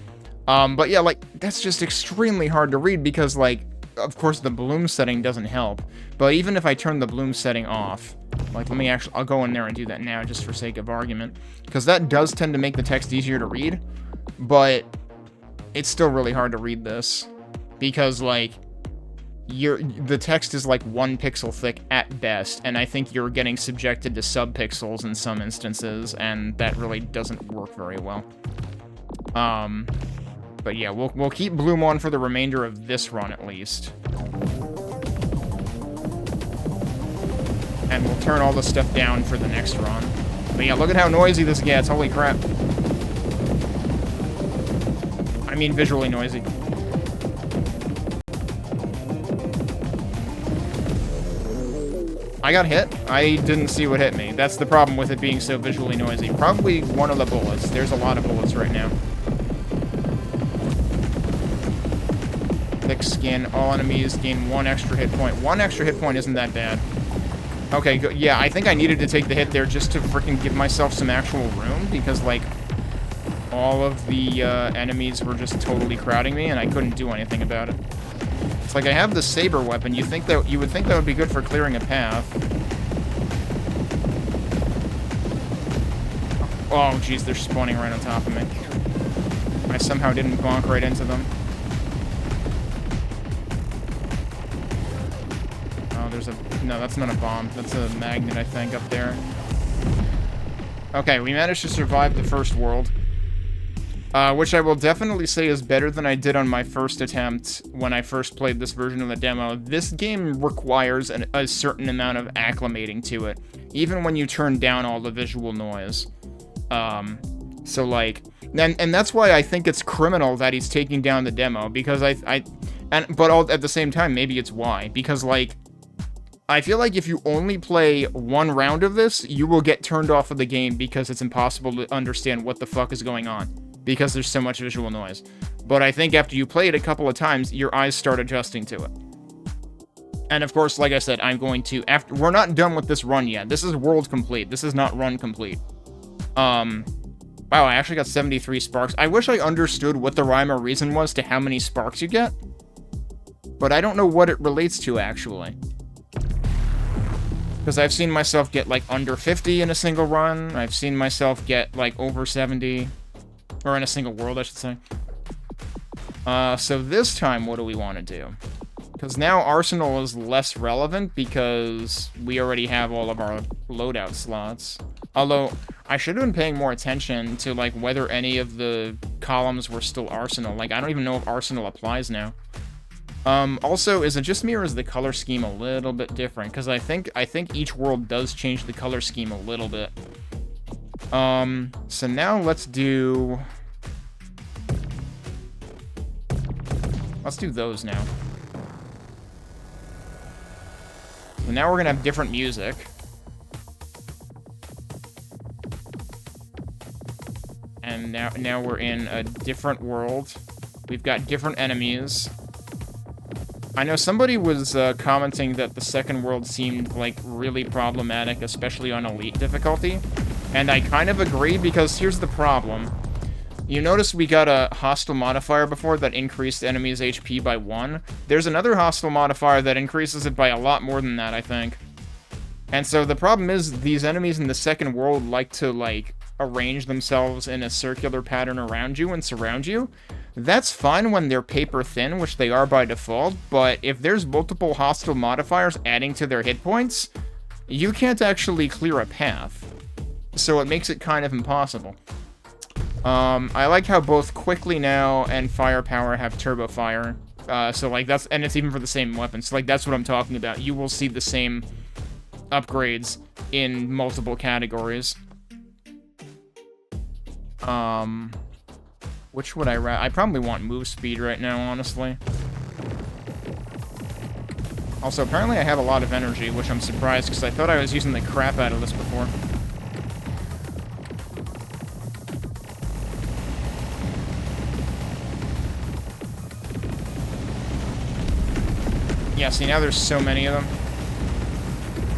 But yeah, like, that's just extremely hard to read because, like, of course the bloom setting doesn't help. But even if I turn the bloom setting off, like, I'll go in there and do that now just for sake of argument. Because that does tend to make the text easier to read, but it's still really hard to read this. Because, like, the text is like 1 pixel thick at best, and I think you're getting subjected to subpixels in some instances, and that really doesn't work very well. But yeah, we'll keep bloom on for the remainder of this run at least. And we'll turn all the stuff down for the next run. But yeah, look at how noisy this gets, holy crap. I mean visually noisy. I got hit. I didn't see what hit me. That's the problem with it being so visually noisy. Probably one of the bullets. There's a lot of bullets right now. Thick skin. All enemies gain 1 extra hit point. 1 extra hit point isn't that bad. Okay, good. Yeah, I think I needed to take the hit there just to freaking give myself some actual room, because, like, all of the enemies were just totally crowding me, and I couldn't do anything about it. It's like I have the saber weapon. You would think that would be good for clearing a path. Oh, jeez, they're spawning right on top of me. I somehow didn't bonk right into them. Oh, no, that's not a bomb. That's a magnet, I think, up there. Okay, we managed to survive the first world. Which I will definitely say is better than I did on my first attempt when I first played this version of the demo. This game requires a certain amount of acclimating to it, even when you turn down all the visual noise. So, like, and that's why I think it's criminal that he's taking down the demo, because but at the same time, maybe it's why, because, like, I feel like if you only play 1 round of this, you will get turned off of the game because it's impossible to understand what the fuck is going on, because there's so much visual noise. But I think after you play it a couple of times, your eyes start adjusting to it. And of course, like I said, I'm going to, we're not done with this run yet. This is world complete. This is not run complete. Wow, I actually got 73 sparks. I wish I understood what the rhyme or reason was to how many sparks you get. But I don't know what it relates to, actually. Because I've seen myself get, like, under 50 in a single run. I've seen myself get, like, over 70. Or in a single world, I should say. So this time, what do we want to do? Because now Arsenal is less relevant because we already have all of our loadout slots. Although, I should have been paying more attention to, like, whether any of the columns were still Arsenal. Like, I don't even know if Arsenal applies now. Also, is it just me or is the color scheme a little bit different? Because I think each world does change the color scheme a little bit. So now let's do those now. So now we're gonna have different music. And now we're in a different world. We've got different enemies. I know somebody was commenting that the second world seemed, like, really problematic, especially on Elite difficulty. And I kind of agree, because here's the problem. You notice we got a hostile modifier before that increased enemies' HP by 1. There's another hostile modifier that increases it by a lot more than that, I think. And so the problem is, these enemies in the second world like to, like, arrange themselves in a circular pattern around you and surround you. That's fine when they're paper thin, which they are by default, but if there's multiple hostile modifiers adding to their hit points, you can't actually clear a path. So it makes it kind of impossible. I like how both Quickly Now and Firepower have Turbo Fire. So, like, that's... And it's even for the same weapon. So, like, that's what I'm talking about. You will see the same upgrades in multiple categories. Which would I probably want move speed right now, honestly. Also, apparently I have a lot of energy, which I'm surprised, because I thought I was using the crap out of this before. Yeah, see, now there's so many of them.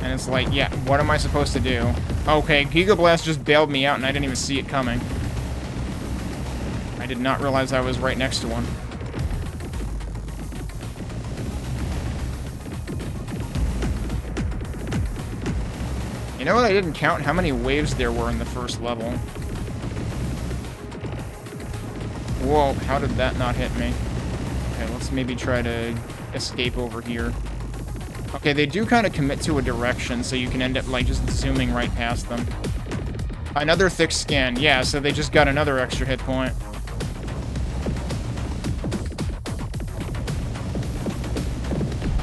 And it's like, yeah, what am I supposed to do? Okay, Giga Blast just bailed me out, and I didn't even see it coming. I did not realize I was right next to one. You know what? I didn't count how many waves there were in the first level. Whoa, how did that not hit me? Okay, let's maybe try to escape over here. Okay, they do kind of commit to a direction, so you can end up, like, just zooming right past them. Another thick scan. Yeah, so they just got another extra hit point.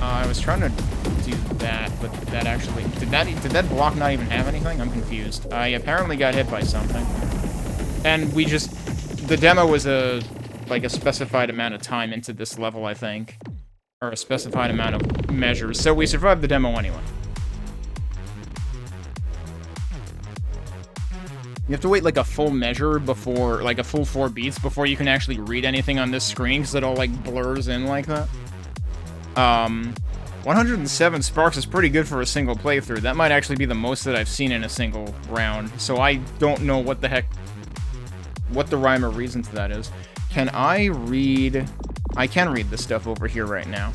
I was trying to do that, but that actually... Did that block not even have anything? I'm confused. I apparently got hit by something. And we just... The demo was like a specified amount of time into this level, I think. Or a specified amount of measures. So we survived the demo anyway. You have to wait like a full measure before... Like a full 4 beats before you can actually read anything on this screen, because it all like blurs in like that. 107 sparks is pretty good for a single playthrough. That might actually be the most that I've seen in a single round. So I don't know what the heck... What the rhyme or reason to that is. Can I read... I can read this stuff over here right now.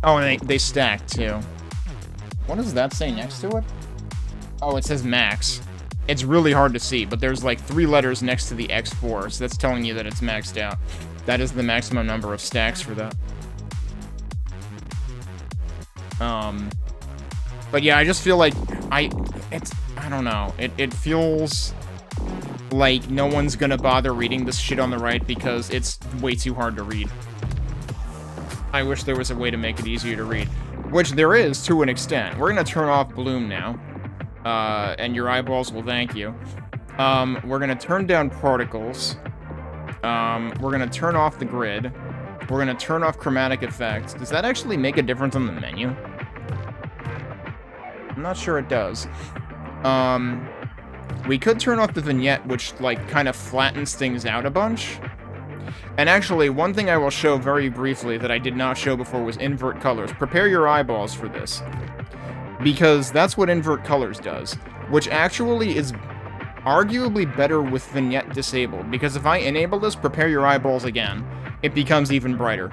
Oh, and they stack, too. What does that say next to it? Oh, it says max. It's really hard to see, but there's like 3 letters next to the X4, so that's telling you that it's maxed out. That is the maximum number of stacks for that. But yeah, I just feel like I don't know. It feels like no one's gonna bother reading this shit on the right because it's way too hard to read. I wish there was a way to make it easier to read. Which there is, to an extent. We're gonna turn off Bloom now. And your eyeballs will thank you. We're gonna turn down Particles. We're gonna turn off the grid. We're gonna turn off Chromatic Effects. Does that actually make a difference on the menu? I'm not sure it does. We could turn off the vignette, which, like, kind of flattens things out a bunch. And actually, one thing I will show very briefly that I did not show before was invert colors. Prepare your eyeballs for this. Because that's what invert colors does. which actually is arguably better with vignette disabled, because if I enable this, prepare your eyeballs again, it becomes even brighter.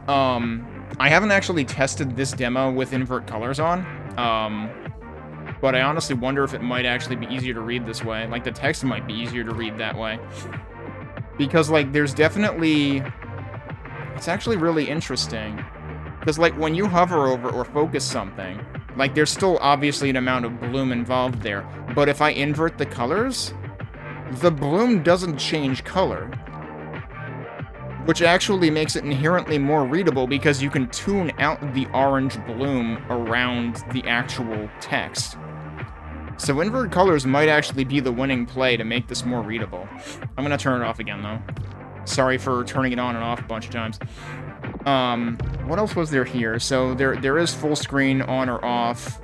I haven't actually tested this demo with invert colors on, but I honestly wonder if it might actually be easier to read this way. Like, the text might be easier to read that way. Because, like, there's definitely... It's actually really interesting. Because, like, when you hover over or focus something, like, there's still obviously an amount of bloom involved there. But if I invert the colors, the bloom doesn't change color. Which actually makes it inherently more readable because you can tune out the orange bloom around the actual text. So inverted colors might actually be the winning play to make this more readable. I'm gonna turn it off again, though. Sorry for turning it on and off a bunch of times. What else was there here? So there is full screen on or off,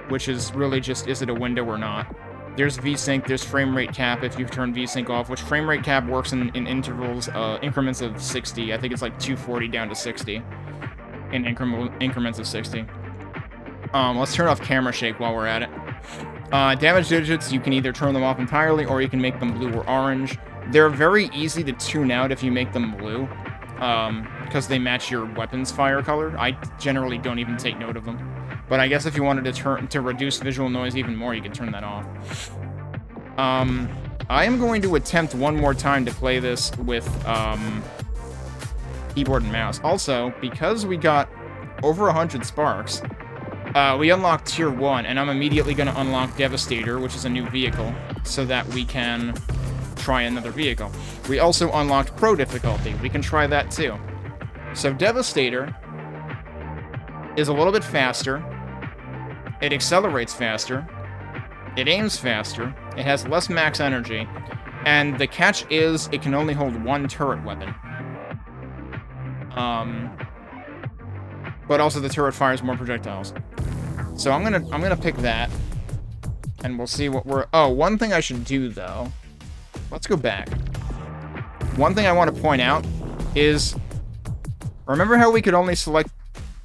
which is really just, is it a window or not? There's VSync, there's frame rate cap if you turn VSync off, which frame rate cap works in intervals, increments of 60. I think it's like 240 down to 60 in increments of 60. Let's turn off camera shake while we're at it. Damage digits, you can either turn them off entirely or you can make them blue or orange. They're very easy to tune out if you make them blue, because they match your weapon's fire color. I generally don't even take note of them. But I guess if you wanted to reduce visual noise even more, you could turn that off. I am going to attempt one more time to play this with keyboard and mouse. Also, because we got over 100 sparks, we unlocked Tier 1, and I'm immediately going to unlock Devastator, which is a new vehicle, so that we can try another vehicle. We also unlocked Pro difficulty. We can try that too. So Devastator is a little bit faster. It accelerates faster. It aims faster. It has less max energy. And the catch is it can only hold one turret weapon. But also the turret fires more projectiles. So I'm gonna pick that. And we'll see what we're... Oh, one thing I should do, though. Let's go back. One thing I want to point out is... Remember how we could only select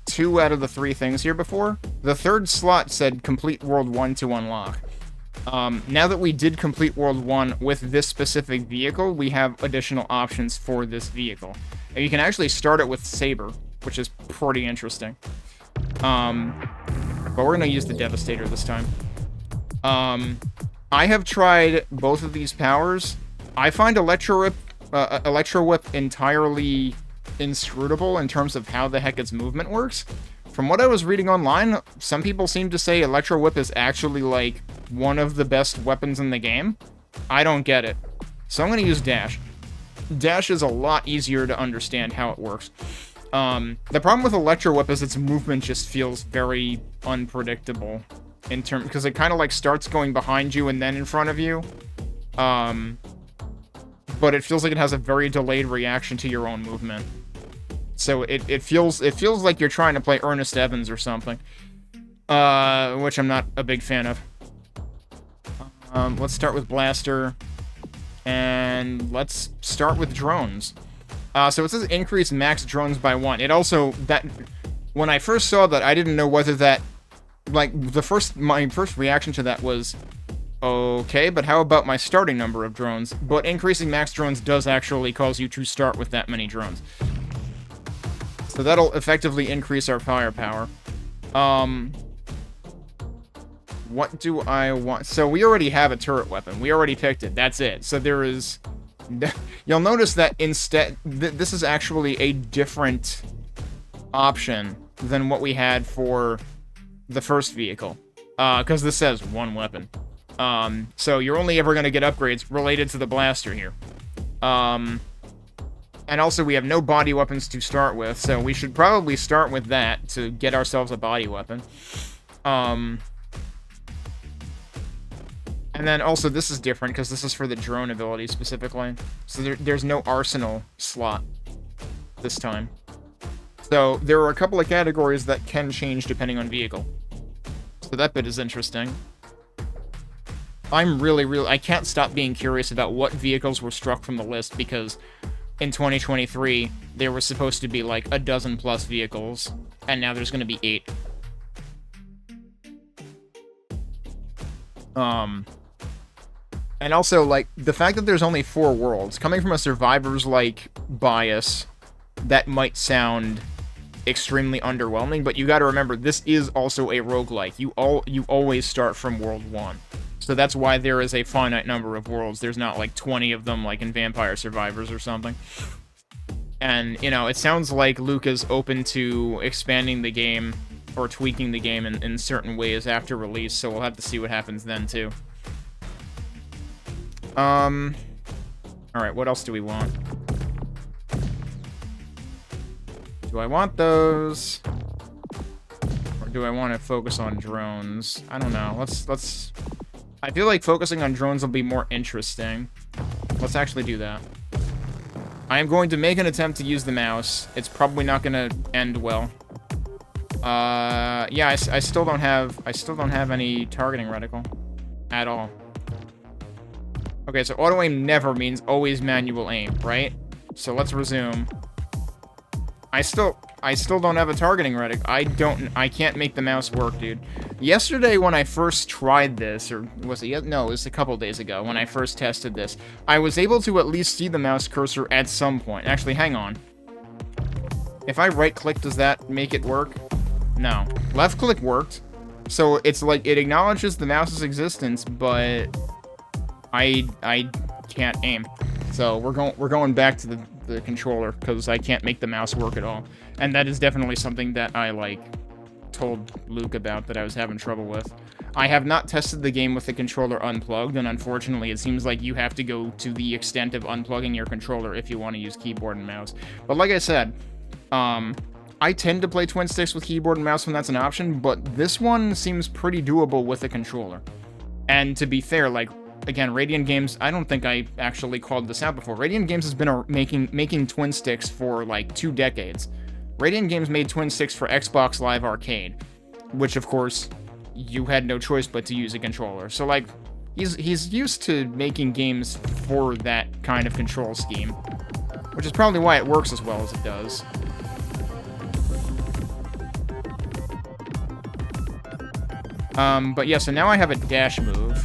2 out of the 3 things here before? The third slot said Complete World 1 to unlock. Now that we did Complete World 1 with this specific vehicle, we have additional options for this vehicle. And you can actually start it with Saber, which is pretty interesting. But we're going to use the Devastator this time. I have tried both of these powers. I find Electro Whip entirely inscrutable in terms of how the heck its movement works. From what I was reading online, some people seem to say Electro Whip is actually, like, one of the best weapons in the game. I don't get it. So I'm going to use Dash. Dash is a lot easier to understand how it works. The problem with Electro Whip is its movement just feels very unpredictable. Because it kind of, like, starts going behind you and then in front of you. But it feels like it has a very delayed reaction to your own movement. So it feels like you're trying to play Ernest Evans or something. Which I'm not a big fan of. Let's start with Blaster. And let's start with drones. So it says increase max drones by 1. It also, when I first saw that, I didn't know whether that, like, my first reaction to that was, okay, but how about my starting number of drones? But increasing max drones does actually cause you to start with that many drones. So that'll effectively increase our firepower. What do I want? So we already have a turret weapon. We already picked it. That's it. So there is... You'll notice that instead... this is actually a different option than what we had for the first vehicle. Because this says one weapon. So you're only ever going to get upgrades related to the blaster here. And also we have no body weapons to start with, so we should probably start with that to get ourselves a body weapon. And then also this is different because this is for the drone ability specifically. So there's no arsenal slot this time. So there are a couple of categories that can change depending on vehicle. So that bit is interesting. I'm I can't stop being curious about what vehicles were struck from the list because in 2023, there were supposed to be like a dozen plus vehicles, and now there's going to be 8. Um, and also, like, the fact that there's only 4 worlds, coming from a survivor's, like, bias, that might sound extremely underwhelming, but you gotta remember, this is also a roguelike. You always start from World 1. So that's why there is a finite number of worlds. There's not, like, 20 of them, like in Vampire Survivors or something. And, you know, it sounds like Luke is open to expanding the game or tweaking the game in certain ways after release, so we'll have to see what happens then, too. Alright, what else do we want? Do I want those? Or do I want to focus on drones? I don't know. Let's... I feel like focusing on drones will be more interesting. Let's actually do that. I am going to make an attempt to use the mouse. It's probably not going to end well. Yeah, I still don't have any targeting reticle at all. Okay, so auto aim never means always manual aim, right? So let's resume. I still don't have a targeting reticle. I can't make the mouse work, dude. Yesterday when I first tried this, or was it, no, it was a couple days ago when I first tested this, I was able to at least see the mouse cursor at some point. Actually, hang on. If I right click, does that make it work? No. Left click worked. So it's like it acknowledges the mouse's existence, but I can't aim. So we're going back to the controller because I can't make the mouse work at all. And that is definitely something that I like told Luke about that I was having trouble with. I have not tested the game with the controller unplugged, and unfortunately it seems like you have to go to the extent of unplugging your controller if you want to use keyboard and mouse. But like I said, I tend to play twin sticks with keyboard and mouse when that's an option, but this one seems pretty doable with a controller. And to be fair, like, again, RadianGames, I don't think I actually called this out before. RadianGames has been making twin sticks for, like, 2 decades. RadianGames made twin sticks for Xbox Live Arcade, which, of course, you had no choice but to use a controller. So, like, he's used to making games for that kind of control scheme, which is probably why it works as well as it does. But yeah, so now I have a dash move,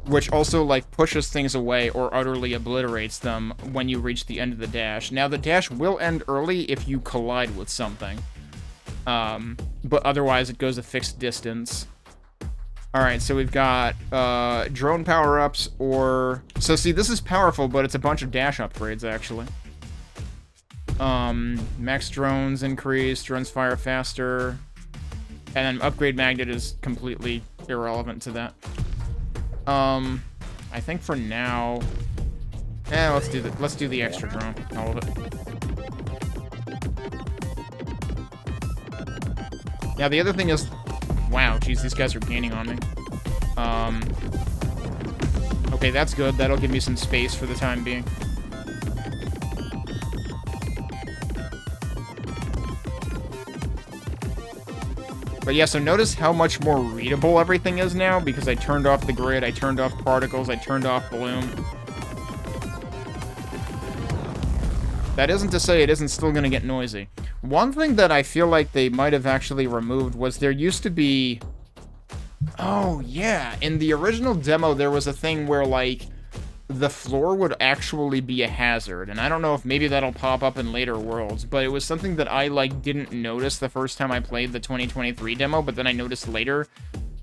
which also, like, pushes things away or utterly obliterates them when you reach the end of the dash. Now, the dash will end early if you collide with something. But otherwise, it goes a fixed distance. Alright, so we've got, drone power-ups, or... So, see, this is powerful, but it's a bunch of dash upgrades, actually. Max drones increase, drones fire faster, and then upgrade magnet is completely irrelevant to that. I think for now, let's do the extra drone, all of it. Now the other thing is, wow, geez, these guys are gaining on me. Okay, that's good. That'll give me some space for the time being. But yeah, so notice how much more readable everything is now, because I turned off the grid, I turned off particles, I turned off bloom. That isn't to say it isn't still gonna get noisy. One thing that I feel like they might have actually removed was there used to be... Oh, yeah, in the original demo there was a thing where, like, the floor would actually be a hazard, and I don't know if maybe that'll pop up in later worlds, but it was something that I, like, didn't notice the first time I played the 2023 demo, but then I noticed later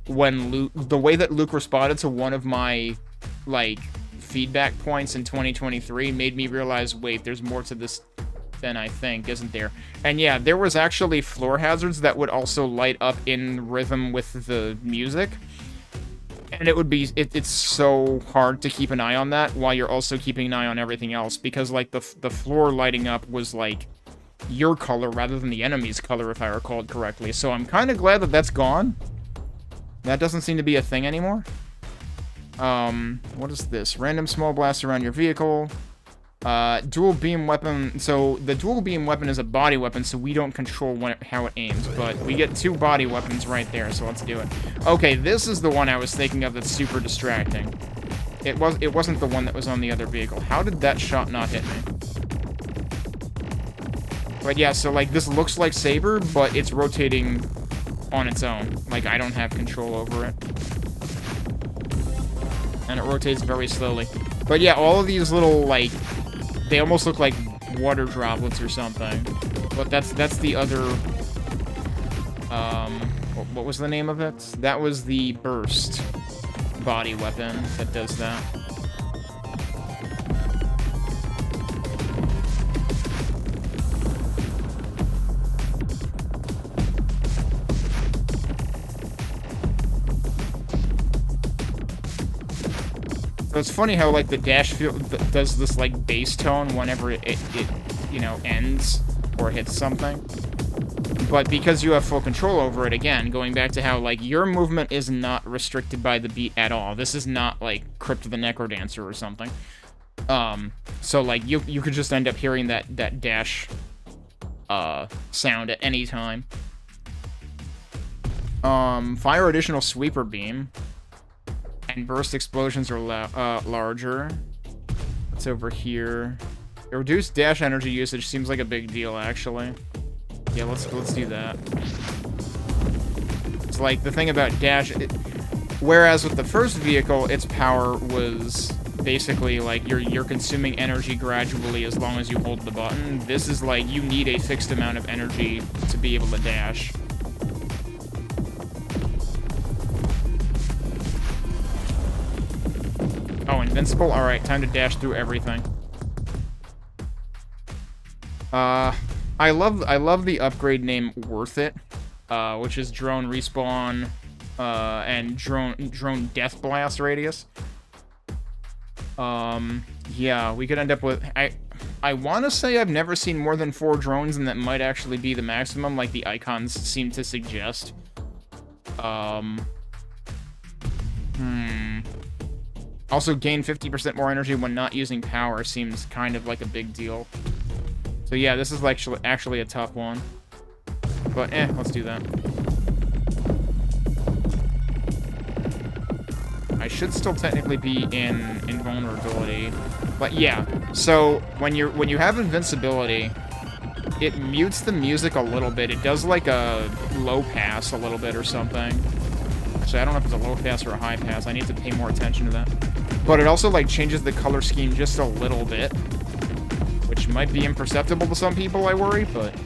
when the way that Luke responded to one of my, like, feedback points in 2023 made me realize, wait, there's more to this than I think, isn't there? And yeah, there was actually floor hazards that would also light up in rhythm with the music. And it would be, it's so hard to keep an eye on that while you're also keeping an eye on everything else, because, like, the floor lighting up was, like, your color rather than the enemy's color, if I recalled correctly. So I'm kind of glad that that's gone. That doesn't seem to be a thing anymore. What is this? Random small blast around your vehicle. Dual beam weapon. So the dual beam weapon is a body weapon, so we don't control how it aims, but we get 2 body weapons right there, so let's do it. Okay, this is the one I was thinking of that's super distracting. It wasn't the one that was on the other vehicle. How did that shot not hit me? But yeah, so, like, this looks like Saber, but it's rotating on its own. Like, I don't have control over it. And it rotates very slowly. But yeah, all of these little, like, they almost look like water droplets or something. But that's the other, what was the name of it? That was the burst body weapon that does that. So it's funny how, like, the dash field does this, like, bass tone whenever it you know, ends or hits something. But because you have full control over it, again, going back to how, like, your movement is not restricted by the beat at all. This is not, like, Crypt the Necrodancer or something. So, like, you could just end up hearing that dash, sound at any time. Fire additional sweeper beam. And burst explosions are larger. What's over here? Reduced dash energy usage seems like a big deal, actually. Yeah, let's do that. It's like the thing about dash. Whereas with the first vehicle, its power was basically like you're consuming energy gradually as long as you hold the button. This is like you need a fixed amount of energy to be able to dash. Oh, invincible? Alright, time to dash through everything. I love the upgrade name Worth It, which is drone respawn, and drone death blast radius. Yeah, we could end up with... I want to say I've never seen more than 4 drones, and that might actually be the maximum, like the icons seem to suggest. Also, gain 50% more energy when not using power seems kind of like a big deal. So yeah, this is like actually a tough one. But let's do that. I should still technically be in invulnerability. But yeah, so when you have invincibility, it mutes the music a little bit. It does like a low pass a little bit or something. Actually, I don't know if it's a low pass or a high pass. I need to pay more attention to that. But it also, like, changes the color scheme just a little bit. Which might be imperceptible to some people, I worry, but...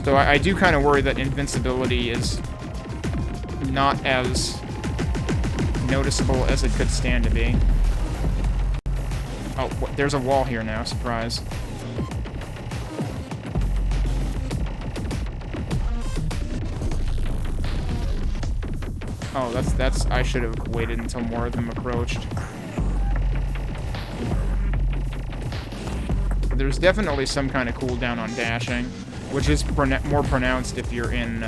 So I do kind of worry that invincibility is not as noticeable as it could stand to be. Oh, there's a wall here now, surprise. Oh, that's... I should have waited until more of them approached. But there's definitely some kind of cooldown on dashing, which is more pronounced if you're in,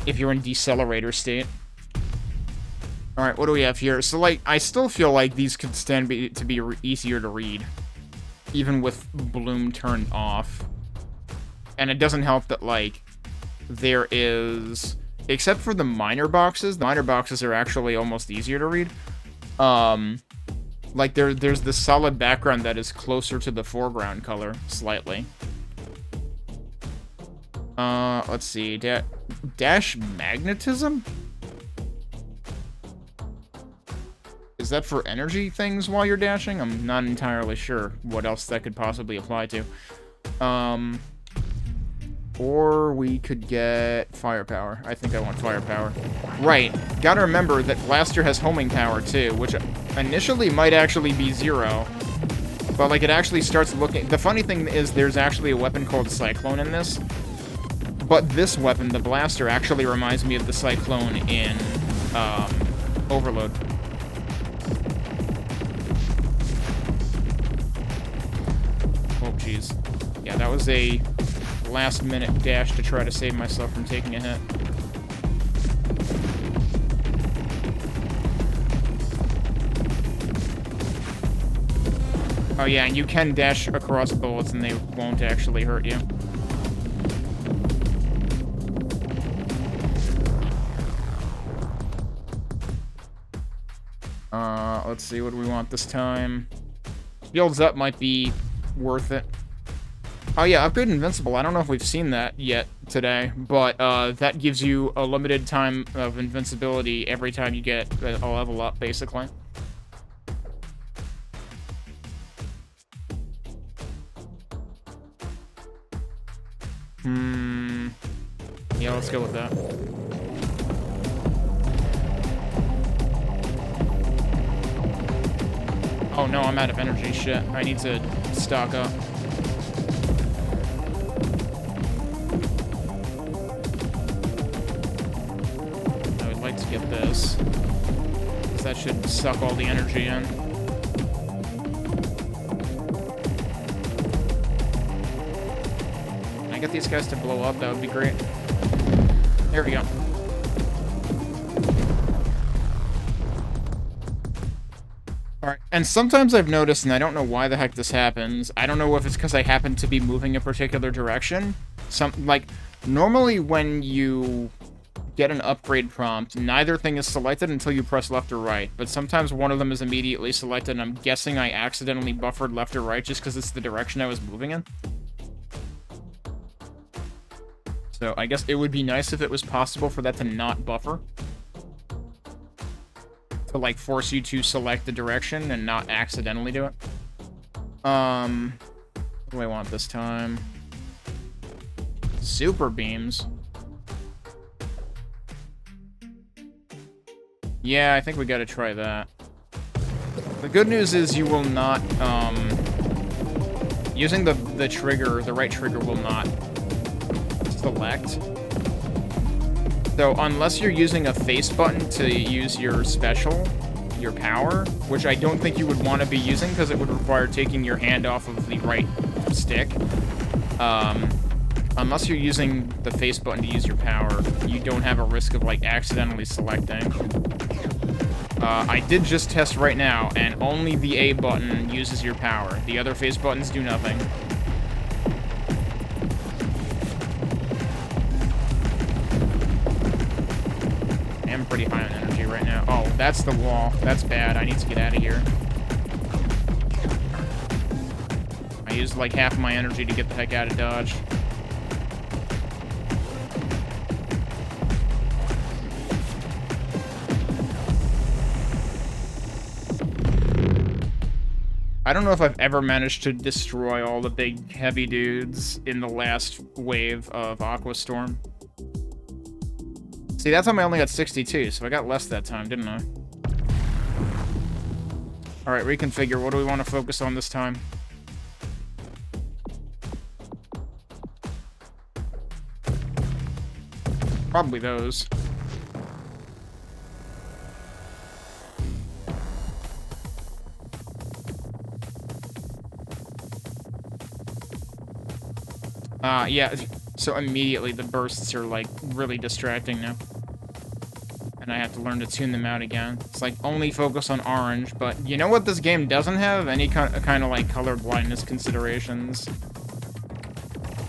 decelerator state. Alright, what do we have here? So, like, I still feel like these could stand to be easier to read, even with bloom turned off. And it doesn't help that, like, there is... Except for the minor boxes are actually almost easier to read. Like, there's the solid background that is closer to the foreground color, slightly. Let's see. Dash magnetism? Is that for energy things while you're dashing? I'm not entirely sure what else that could possibly apply to. Or we could get firepower. I think I want firepower. Right. Gotta remember that Blaster has homing power, too, which initially might actually be 0. But, like, it actually starts looking... The funny thing is there's actually a weapon called Cyclone in this. But this weapon, the Blaster, actually reminds me of the Cyclone in, Overload. Oh, jeez. Yeah, that was a... last-minute dash to try to save myself from taking a hit. Oh yeah, and you can dash across bullets and they won't actually hurt you. Let's see, what do we want this time? Shields up might be worth it. Oh yeah, upgrade invincible. I don't know if we've seen that yet today, but that gives you a limited time of invincibility every time you get a level up, basically. Yeah, let's go with that. Oh no, I'm out of energy. Shit. I need to stock up. I would like to get this, because that should suck all the energy in. Can I get these guys to blow up? That would be great. There we go. Alright, and sometimes I've noticed, and I don't know why the heck this happens, I don't know if it's because I happen to be moving a particular direction. Normally when you get an upgrade prompt, neither thing is selected until you press left or right, but sometimes one of them is immediately selected, and I'm guessing I accidentally buffered left or right just because it's the direction I was moving in. So I guess it would be nice if it was possible for that to not buffer. To, like, force you to select the direction and not accidentally do it. What do I want this time? Super beams. Yeah, I think we gotta try that. The good news is you will not, using the trigger, the right trigger will not select. So unless you're using a face button to use your special, your power, which I don't think you would want to be using because it would require taking your hand off of the right stick. Unless you're using the face button to use your power, you don't have a risk of, like, accidentally selecting. I did just test right now, and only the A button uses your power. The other face buttons do nothing. I'm pretty high on energy right now. Oh, that's the wall. That's bad. I need to get out of here. I used like half of my energy to get the heck out of Dodge. I don't know if I've ever managed to destroy all the big heavy dudes in the last wave of Aqua Storm. See, that time I only got 62, so I got less that time, didn't I? Alright, reconfigure. What do we want to focus on this time? Probably those. Yeah, so immediately the bursts are, like, really distracting now. And I have to learn to tune them out again. It's like, only focus on orange, but you know what this game doesn't have? Any kind of, like, color blindness considerations.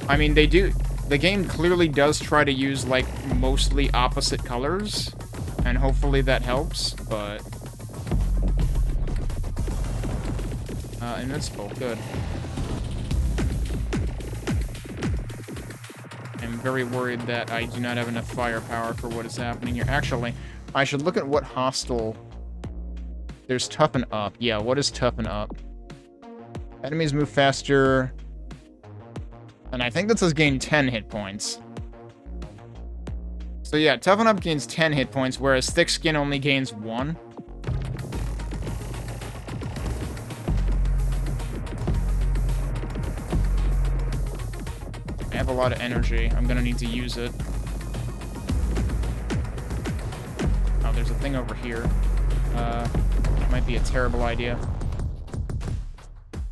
I mean, they do... The game clearly does try to use, like, mostly opposite colors, and hopefully that helps, but... Invincible, good. I'm very worried that I do not have enough firepower for what is happening here. Actually, I should look at what hostile... There's Toughen Up. Yeah, what is Toughen Up? Enemies move faster... And I think that says gain 10 hit points. So yeah, Toughen Up gains 10 hit points, whereas Thick Skin only gains 1. I have a lot of energy. I'm gonna need to use it. Oh, there's a thing over here. Might be a terrible idea.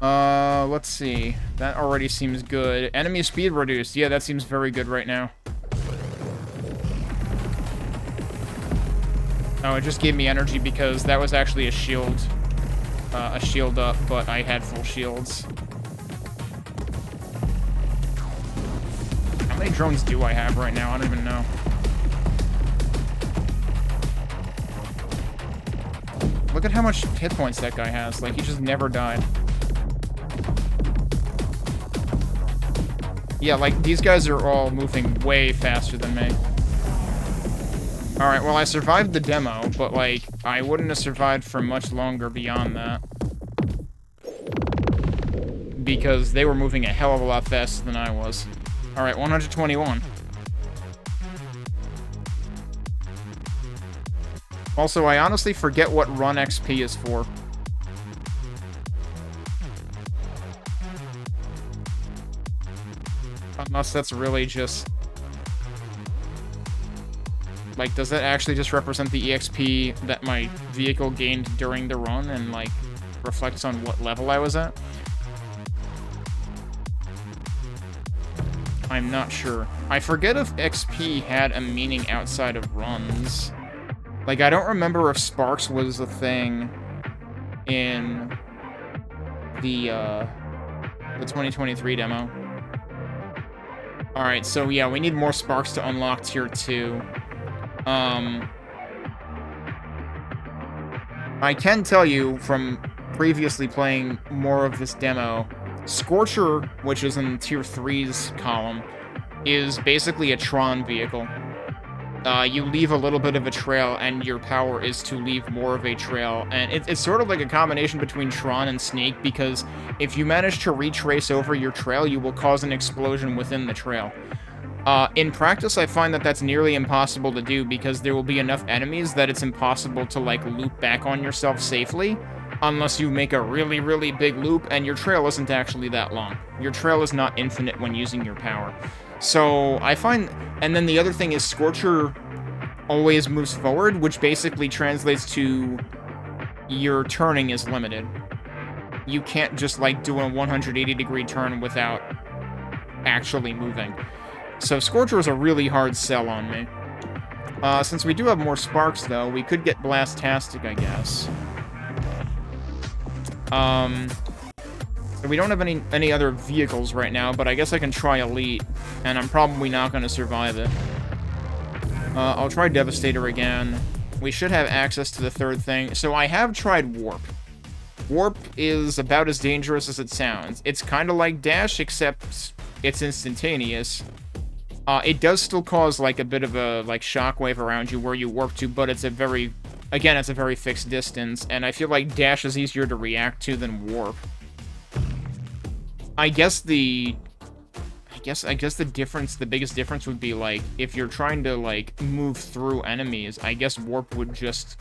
Let's see. That already seems good. Enemy speed reduced. Yeah, that seems very good right now. Oh, it just gave me energy because that was actually a shield up, but I had full shields. How many drones do I have right now? I don't even know. Look at how much hit points that guy has. Like, he just never died. Yeah, like, these guys are all moving way faster than me. Alright, well, I survived the demo, but, like, I wouldn't have survived for much longer beyond that. Because they were moving a hell of a lot faster than I was. Alright, 121. Also, I honestly forget what run XP is for. Unless that's really just... Like, does that actually just represent the EXP that my vehicle gained during the run and, like, reflects on what level I was at? I'm not sure. I forget if XP had a meaning outside of runs. Like, I don't remember if Sparks was a thing in the 2023 demo. Alright, so yeah, we need more Sparks to unlock Tier 2. I can tell you from previously playing more of this demo, Scorcher, which is in Tier 3's column, is basically a Tron vehicle. You leave a little bit of a trail, and your power is to leave more of a trail. And it's sort of like a combination between Tron and Snake, because if you manage to retrace over your trail, you will cause an explosion within the trail. In practice, I find that that's nearly impossible to do, because there will be enough enemies that it's impossible to, like, loop back on yourself safely, unless you make a really, really big loop, and your trail isn't actually that long. Your trail is not infinite when using your power. So, I find... And then the other thing is Scorcher always moves forward, which basically translates to your turning is limited. You can't just, like, do a 180-degree turn without actually moving. So Scorcher is a really hard sell on me. Since we do have more Sparks, though, we could get Blastastic, I guess. We don't have any other vehicles right now, but I guess I can try Elite, and I'm probably not going to survive it. I'll try Devastator again. We should have access to the third thing. So I have tried Warp. Warp is about as dangerous as it sounds. It's kind of like Dash, except it's instantaneous. It does still cause, like, a bit of a, like, shockwave around you where you warp to, but it's a very... Again, it's a very fixed distance, and I feel like Dash is easier to react to than Warp. I guess the difference, the biggest difference would be, like, if you're trying to, like, move through enemies, I guess Warp would just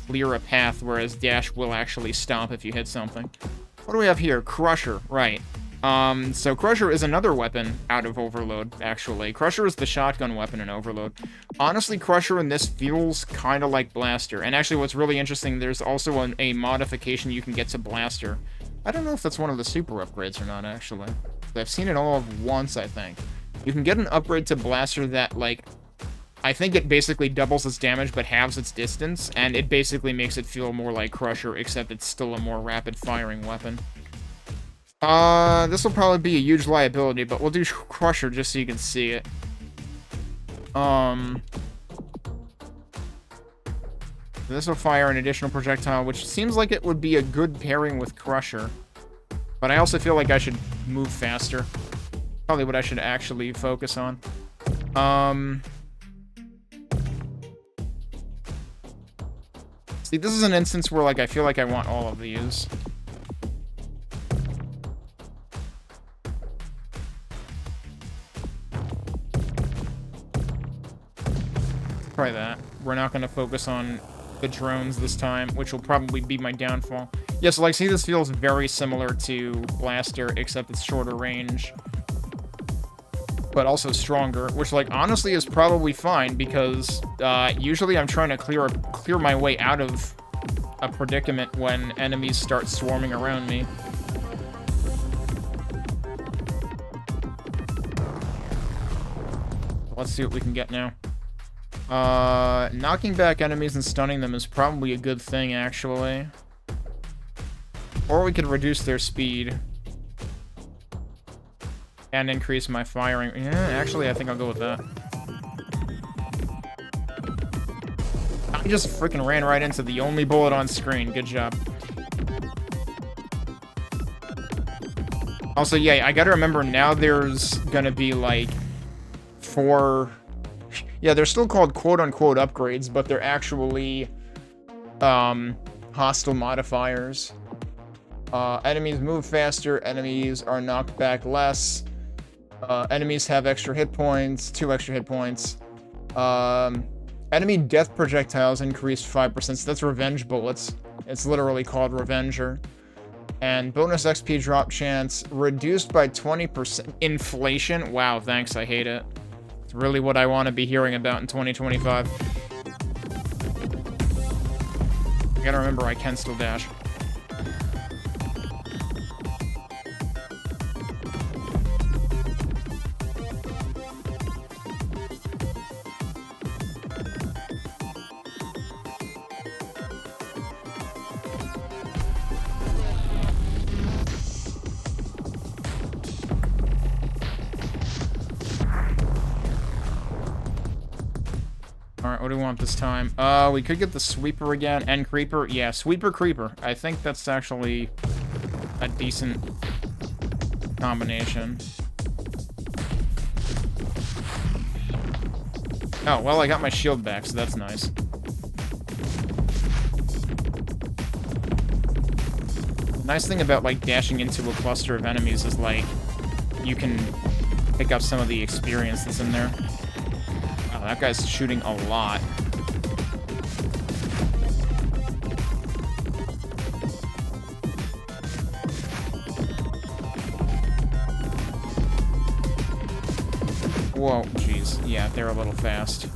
clear a path, whereas Dash will actually stop if you hit something. What do we have here? Crusher, right. So Crusher is another weapon out of Overload, actually. Crusher is the shotgun weapon in Overload. Honestly, Crusher in this feels kind of like Blaster. And actually, what's really interesting, there's also a modification you can get to Blaster. I don't know if that's one of the super upgrades or not, actually. I've seen it all once, I think. You can get an upgrade to Blaster that, like... I think it basically doubles its damage, but halves its distance. And it basically makes it feel more like Crusher, except it's still a more rapid-firing weapon. This will probably be a huge liability, but we'll do Crusher just so you can see it. This will fire an additional projectile, which seems like it would be a good pairing with Crusher. But I also feel like I should move faster. Probably what I should actually focus on. See, this is an instance where, like, I feel like I want all of these. Try that. We're not going to focus on the drones this time, which will probably be my downfall. Yeah, so, like, see, this feels very similar to Blaster, except it's shorter range. But also stronger, which, like, honestly is probably fine, because usually I'm trying to clear my way out of a predicament when enemies start swarming around me. Let's see what we can get now. Knocking back enemies and stunning them is probably a good thing, actually. Or we could reduce their speed. And increase my firing. Yeah, actually, I think I'll go with that. I just freaking ran right into the only bullet on screen. Good job. Also, yeah, I gotta remember now there's gonna be, like, 4... Yeah, they're still called quote-unquote upgrades, but they're actually, hostile modifiers. Enemies move faster, enemies are knocked back less, enemies have extra hit points, 2 extra hit points. Enemy death projectiles increased 5%, so that's revenge bullets. It's literally called Revenger. And bonus XP drop chance reduced by 20%. Inflation? Wow, thanks, I hate it. It's really what I want to be hearing about in 2025. I gotta remember I can still dash. Alright, what do we want this time? We could get the Sweeper again, and Creeper. Yeah, Sweeper, Creeper. I think that's actually a decent combination. Oh, well, I got my shield back, so that's nice. The nice thing about, like, dashing into a cluster of enemies is, like, you can pick up some of the experience that's in there. That guy's shooting a lot. Whoa, jeez. Yeah, they're a little fast.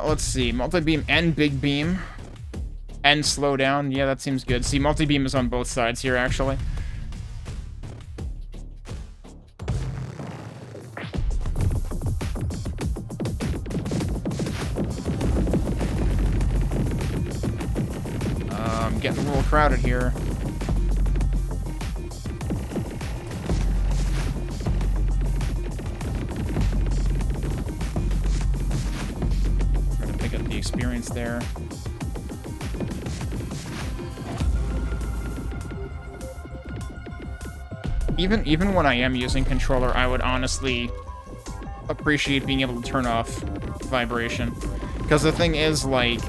Let's see. Multi-beam and big beam. And slow down. Yeah, that seems good. See, multi-beam is on both sides here, actually. Getting a little crowded here. Experience there. Even when I am using controller, I would honestly appreciate being able to turn off vibration, because the thing is, like,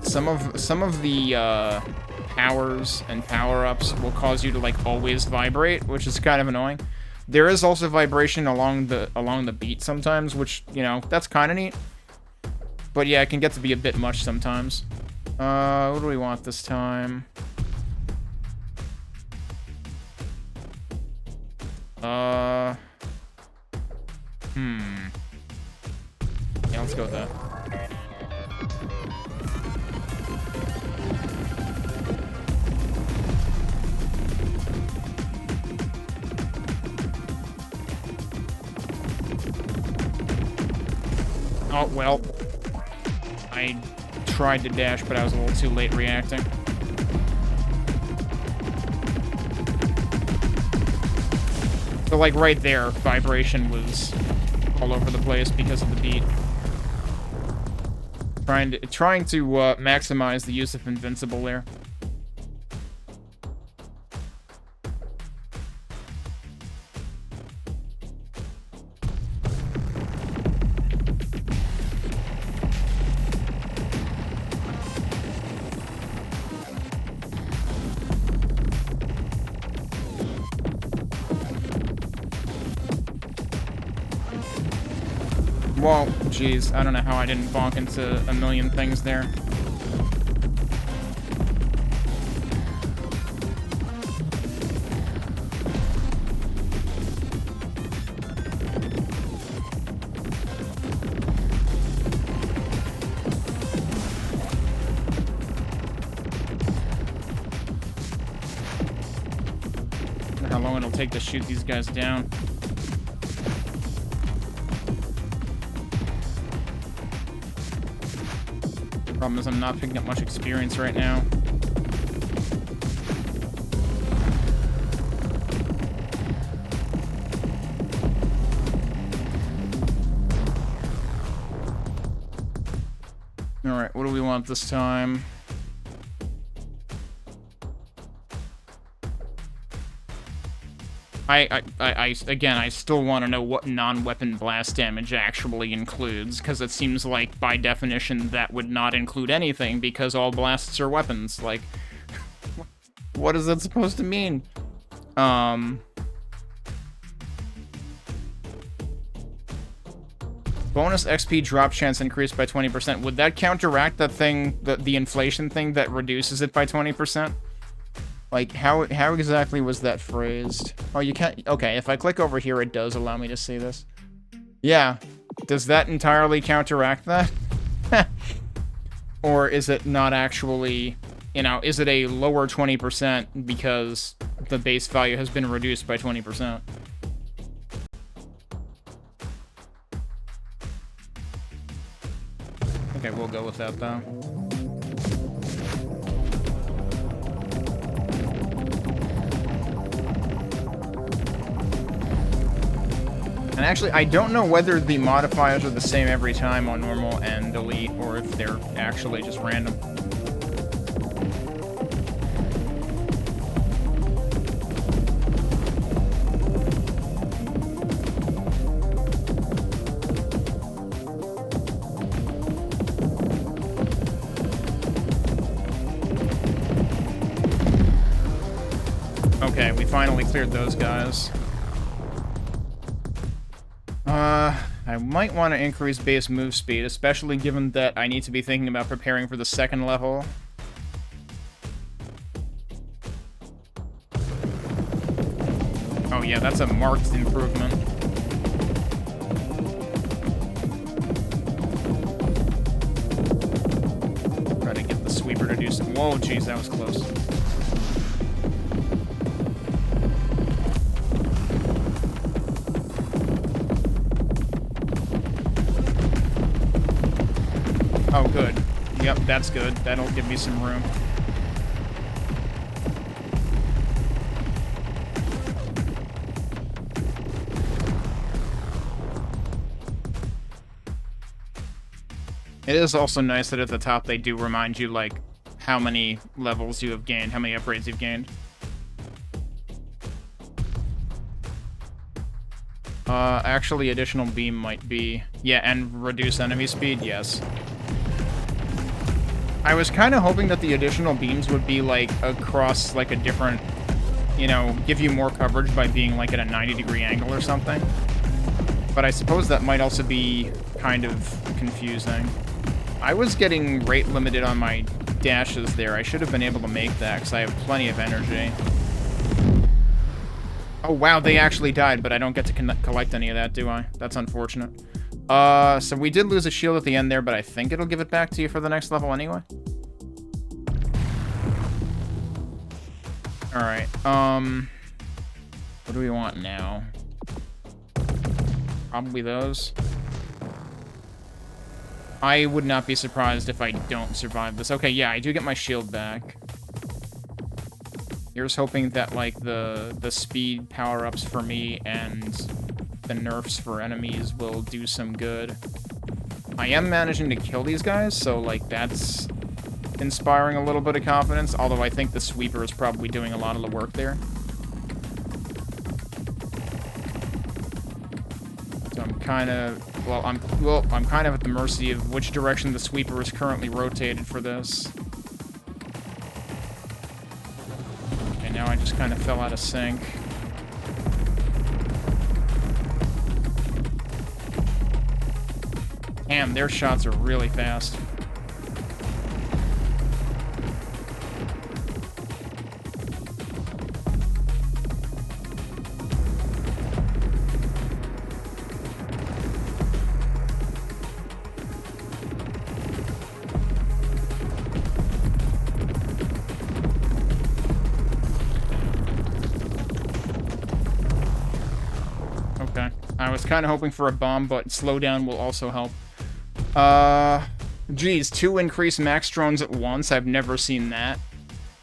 some of the powers and power-ups will cause you to, like, always vibrate, which is kind of annoying. There is also vibration along the beat sometimes, which, you know, that's kind of neat. But yeah, it can get to be a bit much sometimes. What do we want this time? Yeah, let's go with that. Oh, well. I tried to dash, but I was a little too late reacting. So, like, right there, vibration was all over the place because of the beat. Trying to maximize the use of Invincible there. Whoa, jeez, I don't know how I didn't bonk into a million things there. I wonder how long it'll take to shoot these guys down. Problem is I'm not picking up much experience right now. Alright, what do we want this time? Again, I still want to know what non-weapon blast damage actually includes, because it seems like, by definition, that would not include anything, because all blasts are weapons. Like, what is that supposed to mean? Bonus XP drop chance increased by 20%. Would that counteract that thing, the inflation thing that reduces it by 20%? Like, how exactly was that phrased? Oh, you can't... Okay, if I click over here, it does allow me to see this. Yeah. Does that entirely counteract that? Or is it not actually... You know, is it a lower 20% because the base value has been reduced by 20%? Okay, we'll go with that, though. And actually, I don't know whether the modifiers are the same every time on normal and elite, or if they're actually just random. Okay, we finally cleared those guys. I might want to increase base move speed, especially given that I need to be thinking about preparing for the second level. Oh yeah, that's a marked improvement. Try to get the sweeper to do some... Whoa, jeez, that was close. Oh, good. Yep, that's good. That'll give me some room. It is also nice that at the top they do remind you, like, how many levels you have gained, how many upgrades you've gained. Actually, additional beam might be... Yeah, and reduce enemy speed, yes. I was kind of hoping that the additional beams would be, like, across, like, a different, you know, give you more coverage by being, like, at a 90-degree angle or something. But I suppose that might also be kind of confusing. I was getting rate limited on my dashes there. I should have been able to make that, because I have plenty of energy. Oh, wow, they actually died, but I don't get to collect any of that, do I? That's unfortunate. So we did lose a shield at the end there, but I think it'll give it back to you for the next level anyway. Alright, what do we want now? Probably those. I would not be surprised if I don't survive this. Okay, yeah, I do get my shield back. Here's hoping that, like, the speed power-ups for me and the nerfs for enemies will do some good. I am managing to kill these guys, so, like, that's inspiring a little bit of confidence, although I think the sweeper is probably doing a lot of the work there. So I'm kind of, well, I'm kind of at the mercy of which direction the sweeper is currently rotated for this. Okay, now I just kind of fell out of sync. Damn, their shots are really fast. Okay. I was kind of hoping for a bomb, but slowdown will also help. Geez, 2 increased max drones at once. I've never seen that.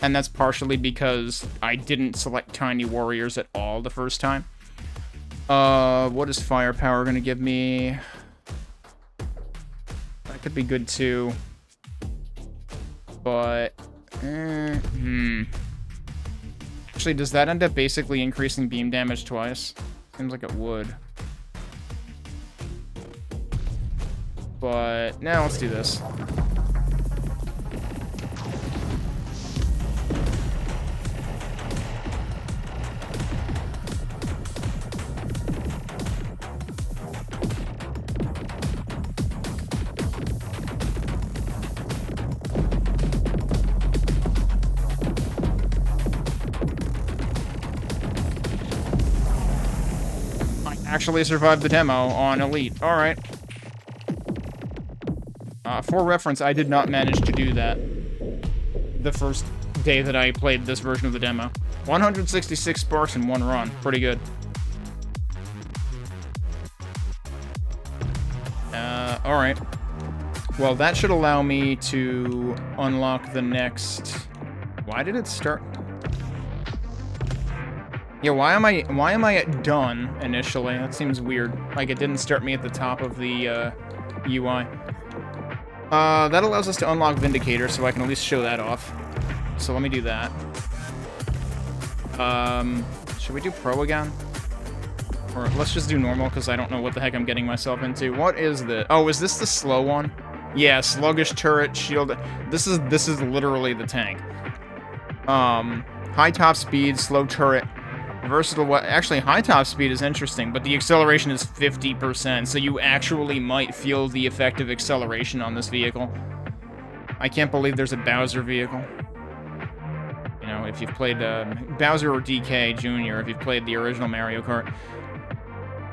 And that's partially because I didn't select tiny warriors at all the first time. What is firepower gonna give me? That could be good too. But, Actually, does that end up basically increasing beam damage twice? Seems like it would. But, now let's do this. Actually survived the demo on Elite. Alright. For reference, I did not manage to do that the first day that I played this version of the demo. 166 sparks in one run. Pretty good. Alright. Well, that should allow me to unlock the next... Why did it start... Yeah, why am I at done initially? That seems weird. Like it didn't start me at the top of the UI. That allows us to unlock Vindicator, so I can at least show that off. So let me do that. Should we do Pro again? Or let's just do normal, because I don't know what the heck I'm getting myself into. What is the... Oh, is this the slow one? Yeah, sluggish turret, shield... This is literally the tank. High top speed, slow turret... Versatile... Actually, high top speed is interesting, but the acceleration is 50%, so you actually might feel the effect of acceleration on this vehicle. I can't believe there's a Bowser vehicle. You know, if you've played Bowser or DK Jr., if you've played the original Mario Kart.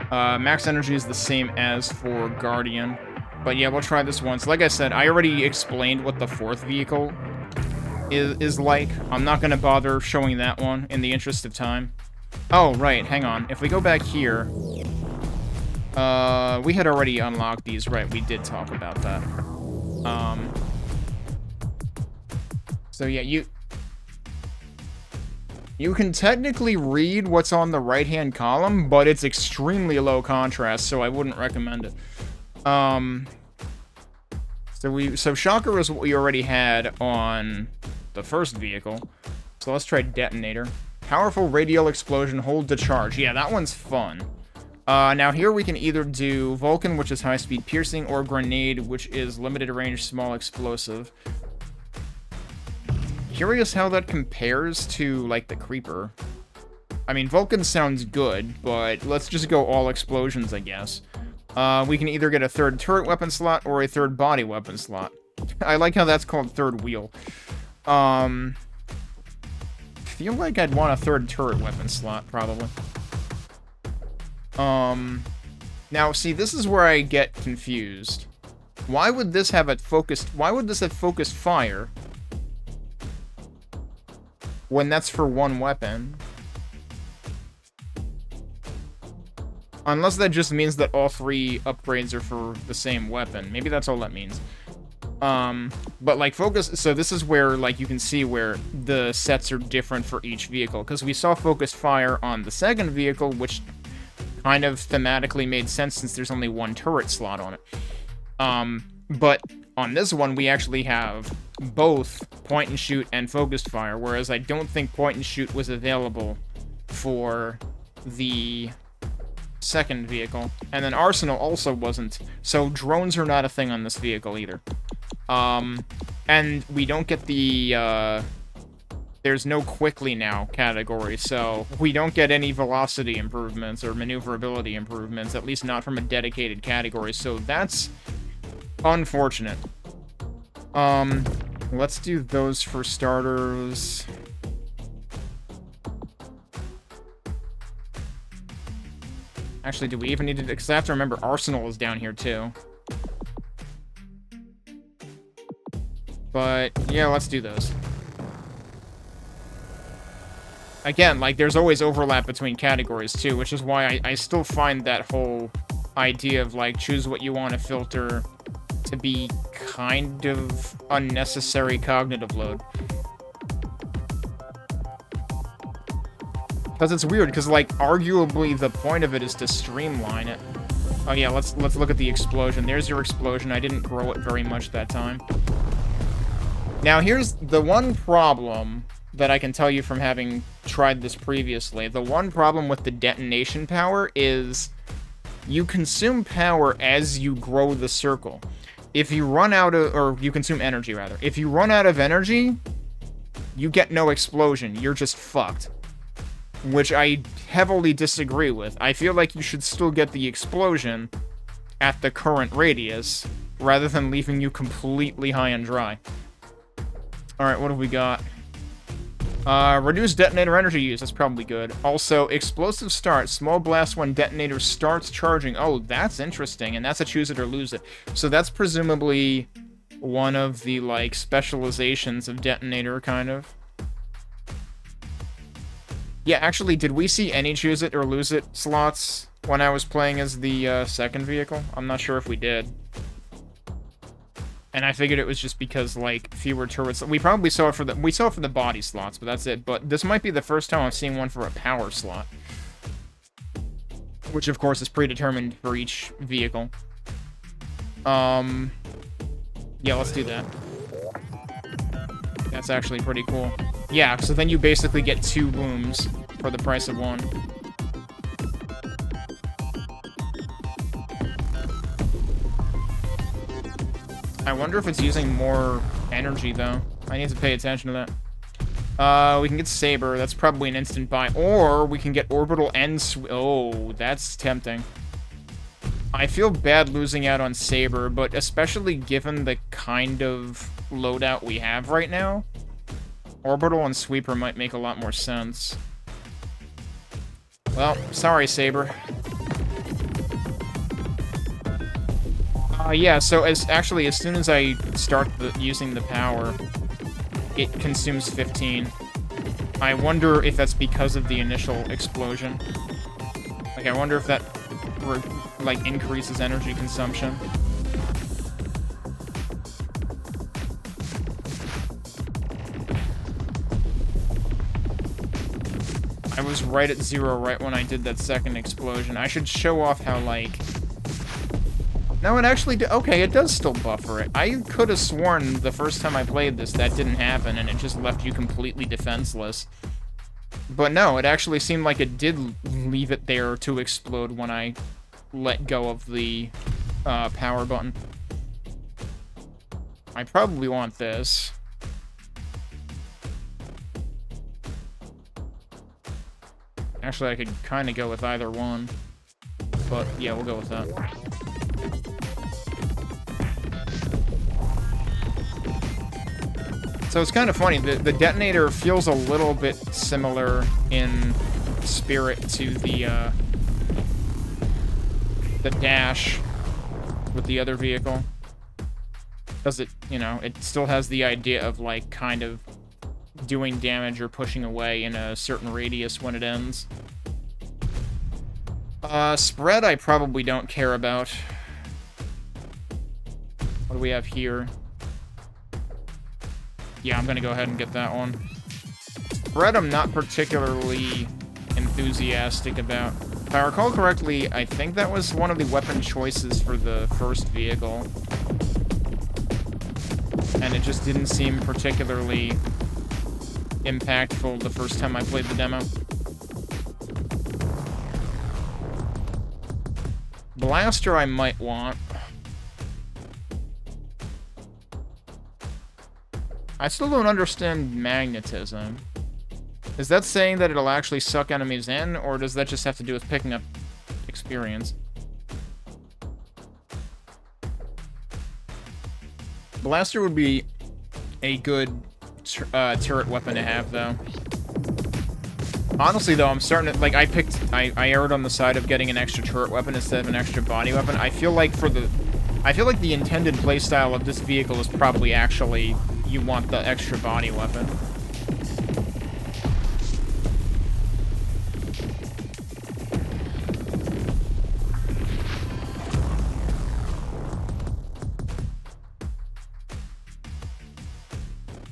Max energy is the same as for Guardian. But yeah, we'll try this once. Like I said, I already explained what the fourth vehicle is like. I'm not going to bother showing that one in the interest of time. Oh, right, hang on. If we go back here... we had already unlocked these, right? We did talk about that. So yeah, you can technically read what's on the right-hand column, but it's extremely low contrast, so I wouldn't recommend it. So Shocker is what we already had on the first vehicle. So let's try Detonator. Powerful radial explosion, hold to charge. Yeah, that one's fun. Now here we can either do Vulcan, which is high-speed piercing, or Grenade, which is limited range, small explosive. Curious how that compares to, like, the Creeper. I mean, Vulcan sounds good, but let's just go all explosions, I guess. We can either get a third turret weapon slot or a third body weapon slot. I like how that's called third wheel. Feel like I'd want a third turret weapon slot, probably. Now, see, this is where I get confused. Why would this have focused fire when that's for one weapon? Unless that just means that all three upgrades are for the same weapon. Maybe that's all that means. But, like, focus... So this is where, like, you can see where the sets are different for each vehicle. Because we saw focused fire on the second vehicle, which kind of thematically made sense since there's only one turret slot on it. But on this one, we actually have both point and shoot and focused fire, whereas I don't think point and shoot was available for the second vehicle. And then Arsenal also wasn't. So drones are not a thing on this vehicle either. And we don't get the, there's no quickly now category, so we don't get any velocity improvements or maneuverability improvements, at least not from a dedicated category, so that's unfortunate. Let's do those for starters. Actually, do we even need to... Because I have to remember Arsenal is down here, too. But, yeah, let's do those. Again, like, there's always overlap between categories, too, which is why I still find that whole idea of, like, choose what you want to filter to be kind of unnecessary cognitive load. Because it's weird, because, like, arguably the point of it is to streamline it. Oh, yeah, let's look at the explosion. There's your explosion. I didn't grow it very much that time. Now, here's the one problem that I can tell you from having tried this previously. The one problem with the detonation power is you consume power as you grow the circle. If you run out of, or you consume energy, rather. If you run out of energy, you get no explosion. You're just fucked. Which I heavily disagree with. I feel like you should still get the explosion at the current radius, rather than leaving you completely high and dry. Alright, what have we got? Reduce detonator energy use. That's probably good. Also, explosive start. Small blast when detonator starts charging. Oh, that's interesting. And that's a choose it or lose it. So that's presumably one of the, like, specializations of detonator, kind of. Yeah, actually, did we see any choose it or lose it slots when I was playing as the second vehicle? I'm not sure if we did. And I figured it was just because, like, fewer turrets. We probably saw it for the body slots, but that's it. But this might be the first time I've seen one for a power slot. Which, of course, is predetermined for each vehicle. Yeah, let's do that. That's actually pretty cool. Yeah, so then you basically get 2 booms for the price of 1. I wonder if it's using more energy, though. I need to pay attention to that. We can get Saber. That's probably an instant buy. Or we can get Orbital and... Oh, that's tempting. I feel bad losing out on Saber, but especially given the kind of loadout we have right now, Orbital and Sweeper might make a lot more sense. Well, sorry, Saber. Yeah, so as soon as I start using the power, it consumes 15. I wonder if that's because of the initial explosion. Like, I wonder if that, like, increases energy consumption. I was right at 0 right when I did that second explosion. I should show off how, like... No, it actually... Okay, it does still buffer it. I could have sworn the first time I played this that didn't happen, and it just left you completely defenseless. But no, it actually seemed like it did leave it there to explode when I let go of the power button. I probably want this. Actually, I could kind of go with either one. But, yeah, we'll go with that. So it's kind of funny. The detonator feels a little bit similar in spirit to the dash with the other vehicle. Because it, you know, it still has the idea of, like, kind of doing damage or pushing away in a certain radius when it ends. Spread I probably don't care about. What do we have here? Yeah, I'm gonna go ahead and get that one. Spread I'm not particularly enthusiastic about. If I recall correctly, I think that was one of the weapon choices for the first vehicle. And it just didn't seem particularly impactful the first time I played the demo. Blaster I might want. I still don't understand magnetism. Is that saying that it'll actually suck enemies in, or does that just have to do with picking up experience? Blaster would be a good turret weapon to have, though. Honestly, though, I'm starting to, like, I erred on the side of getting an extra turret weapon instead of an extra body weapon. I feel like the intended playstyle of this vehicle is probably actually, you want the extra body weapon.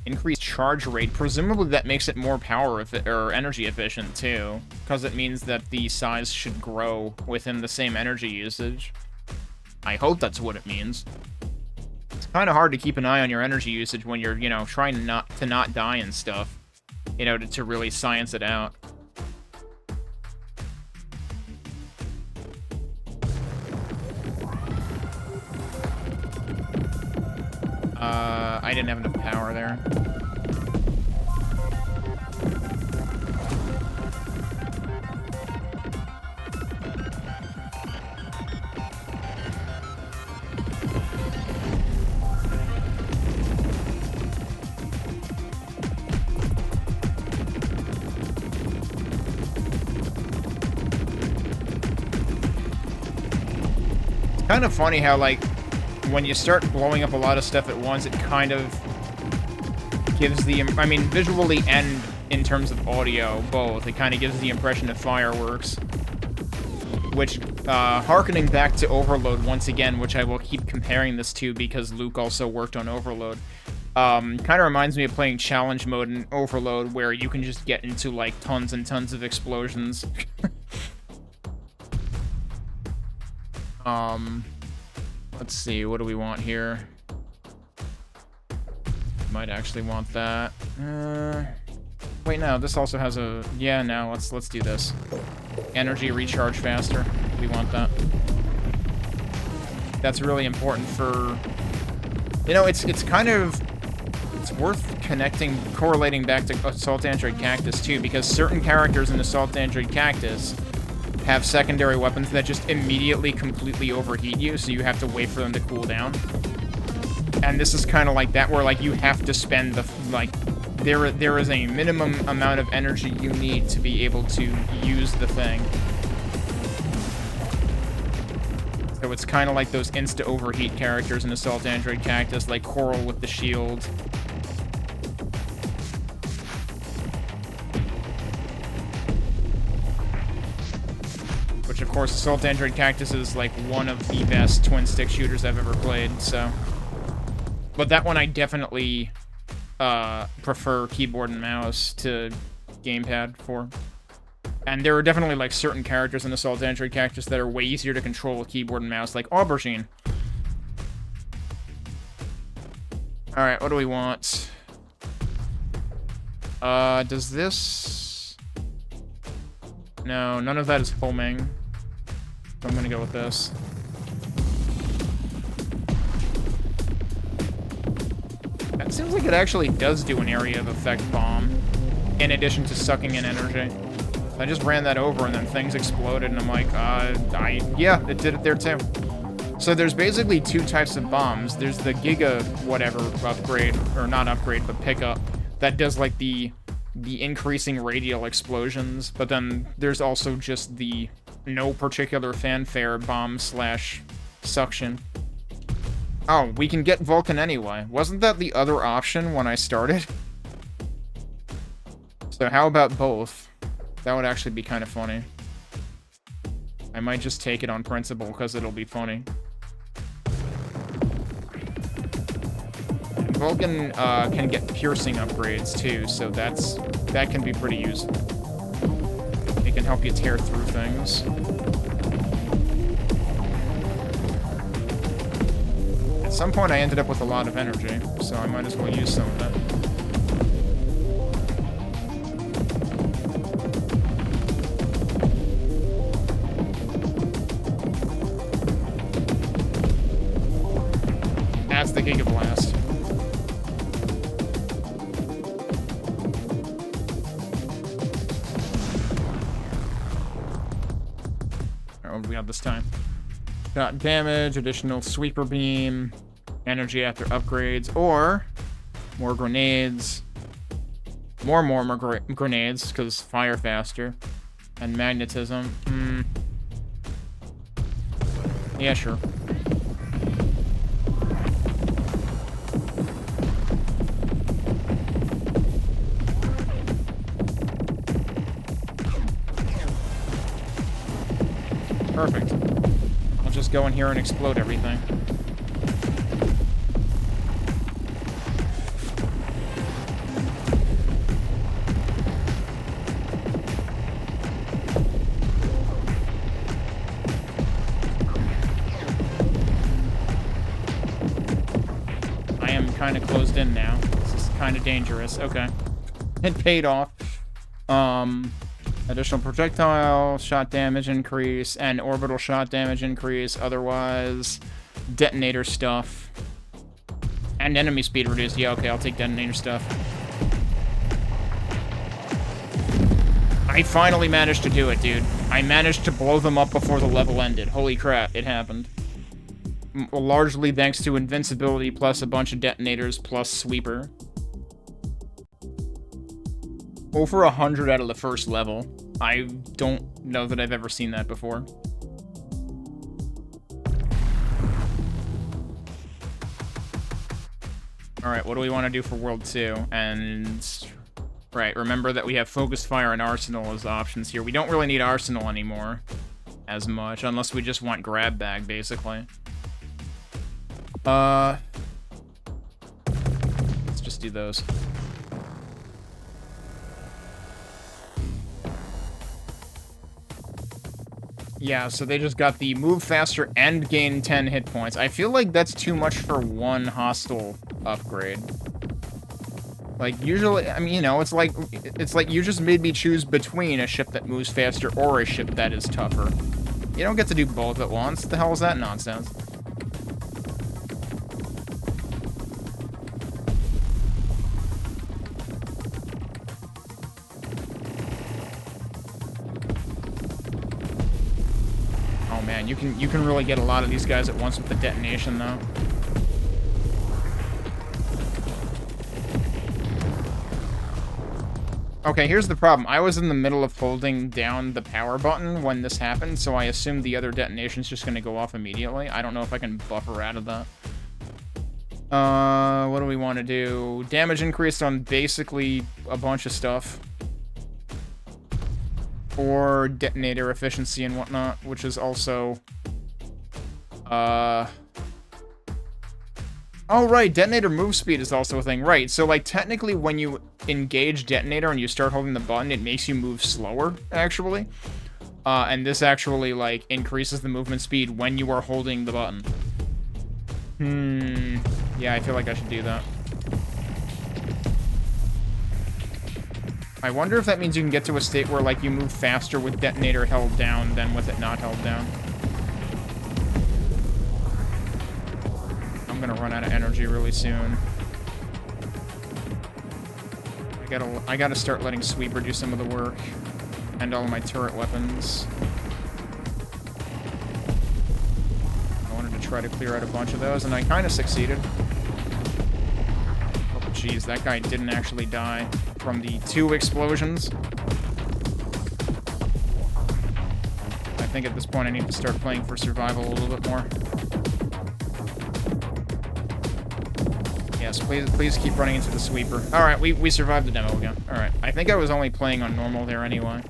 Increased charge rate. Presumably that makes it more or energy efficient too, because it means that the size should grow within the same energy usage. I hope that's what it means. kind of hard to keep an eye on your energy usage when you're, you know, trying not to die and stuff. You know, to really science it out. I didn't have enough power there. It's kind of funny how, like, when you start blowing up a lot of stuff at once, it kind of gives the, I mean, visually and in terms of audio, both, it kind of gives the impression of fireworks. Which, harkening back to Overload once again, which I will keep comparing this to because Luke also worked on Overload, kind of reminds me of playing Challenge Mode in Overload, where you can just get into, like, tons and tons of explosions. Let's see, what do we want here? Might actually want that. Wait, no, this also has a... Yeah, no, let's do this. Energy recharge faster. We want that. That's really important for... You know, it's kind of... It's worth correlating back to Assault Android Cactus, too, because certain characters in Assault Android Cactus have secondary weapons that just immediately completely overheat you, so you have to wait for them to cool down. And this is kind of like that, where, like, you have to spend the, like, there is a minimum amount of energy you need to be able to use the thing. So it's kind of like those insta-overheat characters in Assault Android Cactus, like Coral with the shield. Which, of course, Assault Android Cactus is, like, one of the best twin-stick shooters I've ever played, so... But that one I definitely prefer keyboard and mouse to gamepad for. And there are definitely, like, certain characters in Assault Android Cactus that are way easier to control with keyboard and mouse, like Aubergine. Alright, what do we want? Does this... No, none of that is homing. So I'm gonna go with this. That seems like it actually does do an area of effect bomb, in addition to sucking in energy. I just ran that over and then things exploded and I'm like, yeah, it did it there too. So there's basically two types of bombs. There's the Giga whatever upgrade, or not upgrade, but pickup, that does like the increasing radial explosions, but then there's also just the no particular fanfare bomb slash suction. Oh, we can get Vulcan anyway. Wasn't that the other option when I started? So how about both? That would actually be kind of funny. I might just take it on principle because it'll be funny. And Vulcan can get piercing upgrades too, so that can be pretty useful. It can help you tear through things. At some point I ended up with a lot of energy, so I might as well use some of that. That's the Giga Blast. Alright, what do we have this time? Got damage, additional sweeper beam, energy after upgrades, or more grenades. More grenades, because fire faster. And magnetism. Yeah, sure. Perfect. I'll just go in here and explode everything. kind of closed in now. This is kind of dangerous. Okay. It paid off. Additional projectile shot damage increase and orbital shot damage increase. Otherwise, detonator stuff. And enemy speed reduced. Yeah, okay, I'll take detonator stuff. I finally managed to do it, dude. I managed to blow them up before the level ended. Holy crap, it happened. Largely thanks to invincibility plus a bunch of detonators plus sweeper. Over 100 out of the first level. I don't know that I've ever seen that before. Alright, what do we want to do for World 2? And... right, remember that we have Focus Fire and Arsenal as options here. We don't really need Arsenal anymore as much, unless we just want Grab Bag, basically. Let's just do those. Yeah, so they just got the move faster and gain 10 hit points. I feel like that's too much for one hostile upgrade. Like, usually, I mean, you know, it's like you just made me choose between a ship that moves faster or a ship that is tougher. You don't get to do both at once. The hell is that nonsense? Oh man, you can really get a lot of these guys at once with the detonation though. Okay, here's the problem. I was in the middle of holding down the power button when this happened, so I assumed the other detonation's just gonna go off immediately. I don't know if I can buffer out of that. What do we want to do? Damage increased on basically a bunch of stuff. Or detonator efficiency and whatnot, which is also... Oh, right, detonator move speed is also a thing. Right, so, like, technically when you engage detonator and you start holding the button, it makes you move slower, actually. And this actually, like, increases the movement speed when you are holding the button. Yeah, I feel like I should do that. I wonder if that means you can get to a state where, like, you move faster with detonator held down than with it not held down. I'm gonna run out of energy really soon. I gotta start letting Sweeper do some of the work. And all of my turret weapons. I wanted to try to clear out a bunch of those, and I kind of succeeded. Oh, jeez, that guy didn't actually die from the 2 explosions. I think at this point I need to start playing for survival a little bit more. Yes, please keep running into the Sweeper. Alright, we survived the demo again. Alright, I think I was only playing on normal there anyway.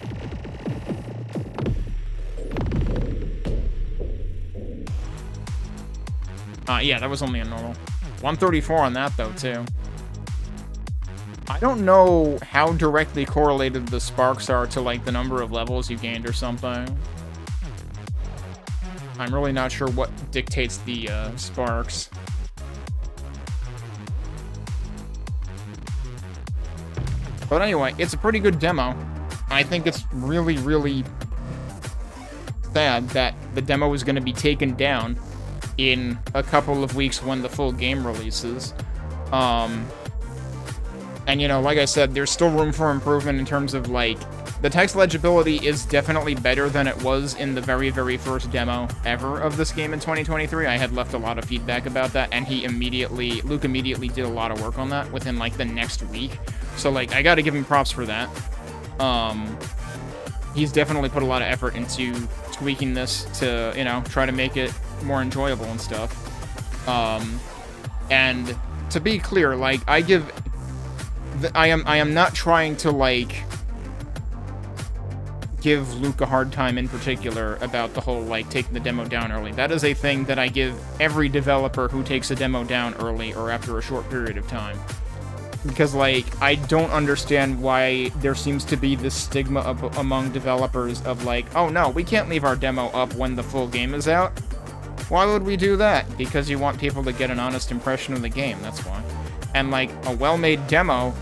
Yeah, that was only on normal. 134 on that, though, too. I don't know how directly correlated the sparks are to, like, the number of levels you gained or something. I'm really not sure what dictates the, sparks. But anyway, it's a pretty good demo. I think it's really, really sad that the demo is going to be taken down in a couple of weeks when the full game releases. And, you know, like I said, there's still room for improvement in terms of, like, the text legibility is definitely better than it was in the very, very first demo ever of this game in 2023. I had left a lot of feedback about that, and Luke immediately did a lot of work on that within, like, the next week. So, like, I gotta give him props for that. He's definitely put a lot of effort into tweaking this to, you know, try to make it more enjoyable and stuff. And to be clear, like, I am not trying to, like, give Luke a hard time in particular about the whole, like, taking the demo down early. That is a thing that I give every developer who takes a demo down early or after a short period of time. Because, like, I don't understand why there seems to be this stigma among developers of, like, oh no, we can't leave our demo up when the full game is out. Why would we do that? Because you want people to get an honest impression of the game, that's why. And, like, a well-made demo,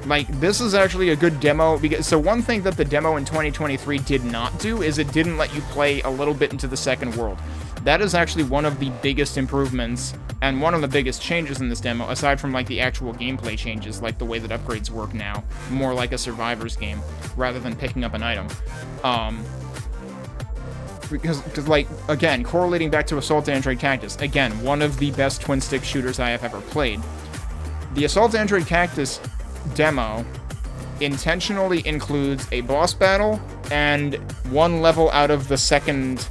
like, this is actually a good demo, because, so one thing that the demo in 2023 did not do is it didn't let you play a little bit into the second world. That is actually one of the biggest improvements, and one of the biggest changes in this demo, aside from, like, the actual gameplay changes, like the way that upgrades work now, more like a survivor's game, rather than picking up an item. Because, like, again, correlating back to Assault Android Cactus, again, one of the best twin-stick shooters I have ever played. The Assault Android Cactus demo intentionally includes a boss battle and one level out of the second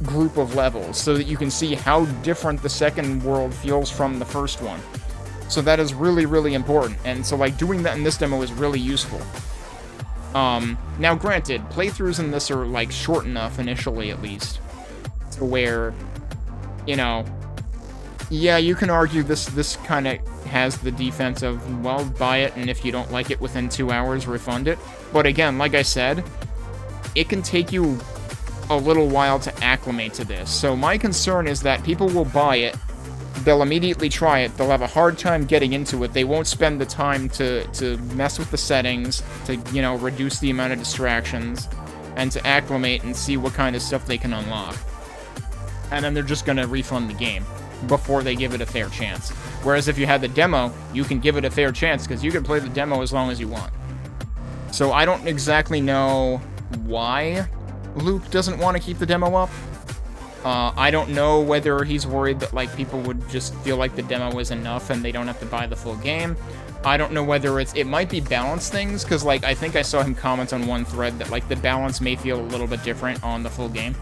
group of levels, so that you can see how different the second world feels from the first one. So that is really, really important, and so, like, doing that in this demo is really useful. Now granted, playthroughs in this are, like, short enough, initially at least, to where, you know, yeah, you can argue this kind of has the defense of, well, buy it, and if you don't like it within 2 hours, refund it. But again, like I said, it can take you a little while to acclimate to this. So my concern is that people will buy it, they'll immediately try it, they'll have a hard time getting into it, they won't spend the time to mess with the settings, to, you know, reduce the amount of distractions, and to acclimate and see what kind of stuff they can unlock. And then they're just gonna refund the game before they give it a fair chance. Whereas if you had the demo, you can give it a fair chance, because you can play the demo as long as you want. So I don't exactly know why Luke doesn't want to keep the demo up. I don't know whether he's worried that, like, people would just feel like the demo is enough and they don't have to buy the full game. I don't know whether it might be balance things, because, like, I think I saw him comment on one thread that, like, the balance may feel a little bit different on the full game.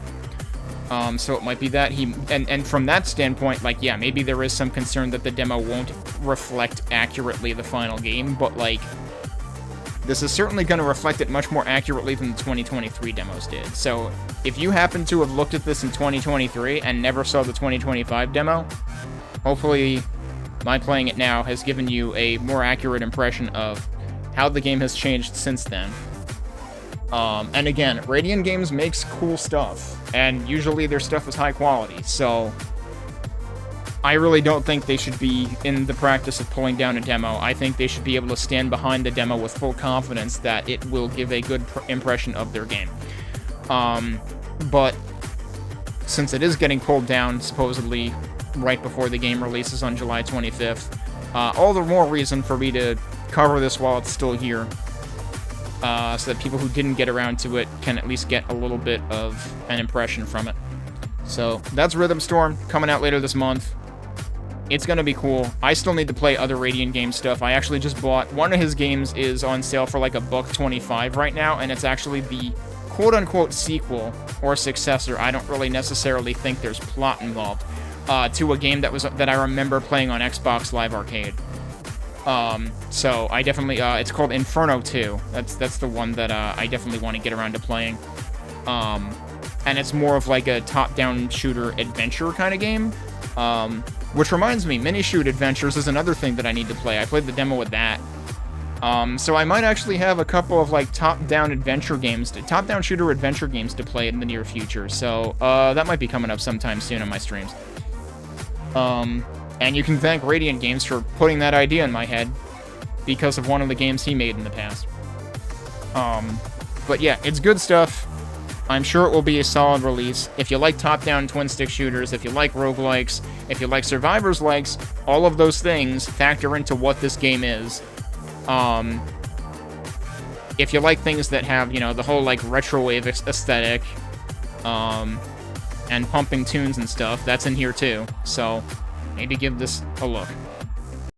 So it might be that and from that standpoint, like, yeah, maybe there is some concern that the demo won't reflect accurately the final game, but, like, this is certainly going to reflect it much more accurately than the 2023 demos did. So if you happen to have looked at this in 2023 and never saw the 2025 demo, hopefully my playing it now has given you a more accurate impression of how the game has changed since then. And again, RadianGames makes cool stuff, and usually their stuff is high quality, so I really don't think they should be in the practice of pulling down a demo. I think they should be able to stand behind the demo with full confidence that it will give a good impression of their game. But since it is getting pulled down, supposedly, right before the game releases on July 25th, all the more reason for me to cover this while it's still here. So that people who didn't get around to it can at least get a little bit of an impression from it. So, that's Rhythm Storm, coming out later this month. It's gonna be cool. I still need to play other RadianGames stuff. I actually just bought, one of his games is on sale for like $1.25 right now, and it's actually the quote-unquote sequel, or successor, I don't really necessarily think there's plot involved, to a game that I remember playing on Xbox Live Arcade. So I definitely, it's called Inferno 2. That's the one that, I definitely want to get around to playing. And it's more of like a top-down shooter adventure kind of game. Which reminds me, mini-shoot adventures is another thing that I need to play. I played the demo with that. So I might actually have a couple of, like, top-down shooter adventure games to play in the near future. So, that might be coming up sometime soon on my streams. And you can thank RadianGames for putting that idea in my head because of one of the games he made in the past. But yeah, it's good stuff. I'm sure it will be a solid release. If you like top-down twin-stick shooters, if you like roguelikes, if you like survivors likes, all of those things factor into what this game is. If you like things that have, you know, the whole, like, retrowave aesthetic, and pumping tunes and stuff, that's in here too. So, maybe give this a look.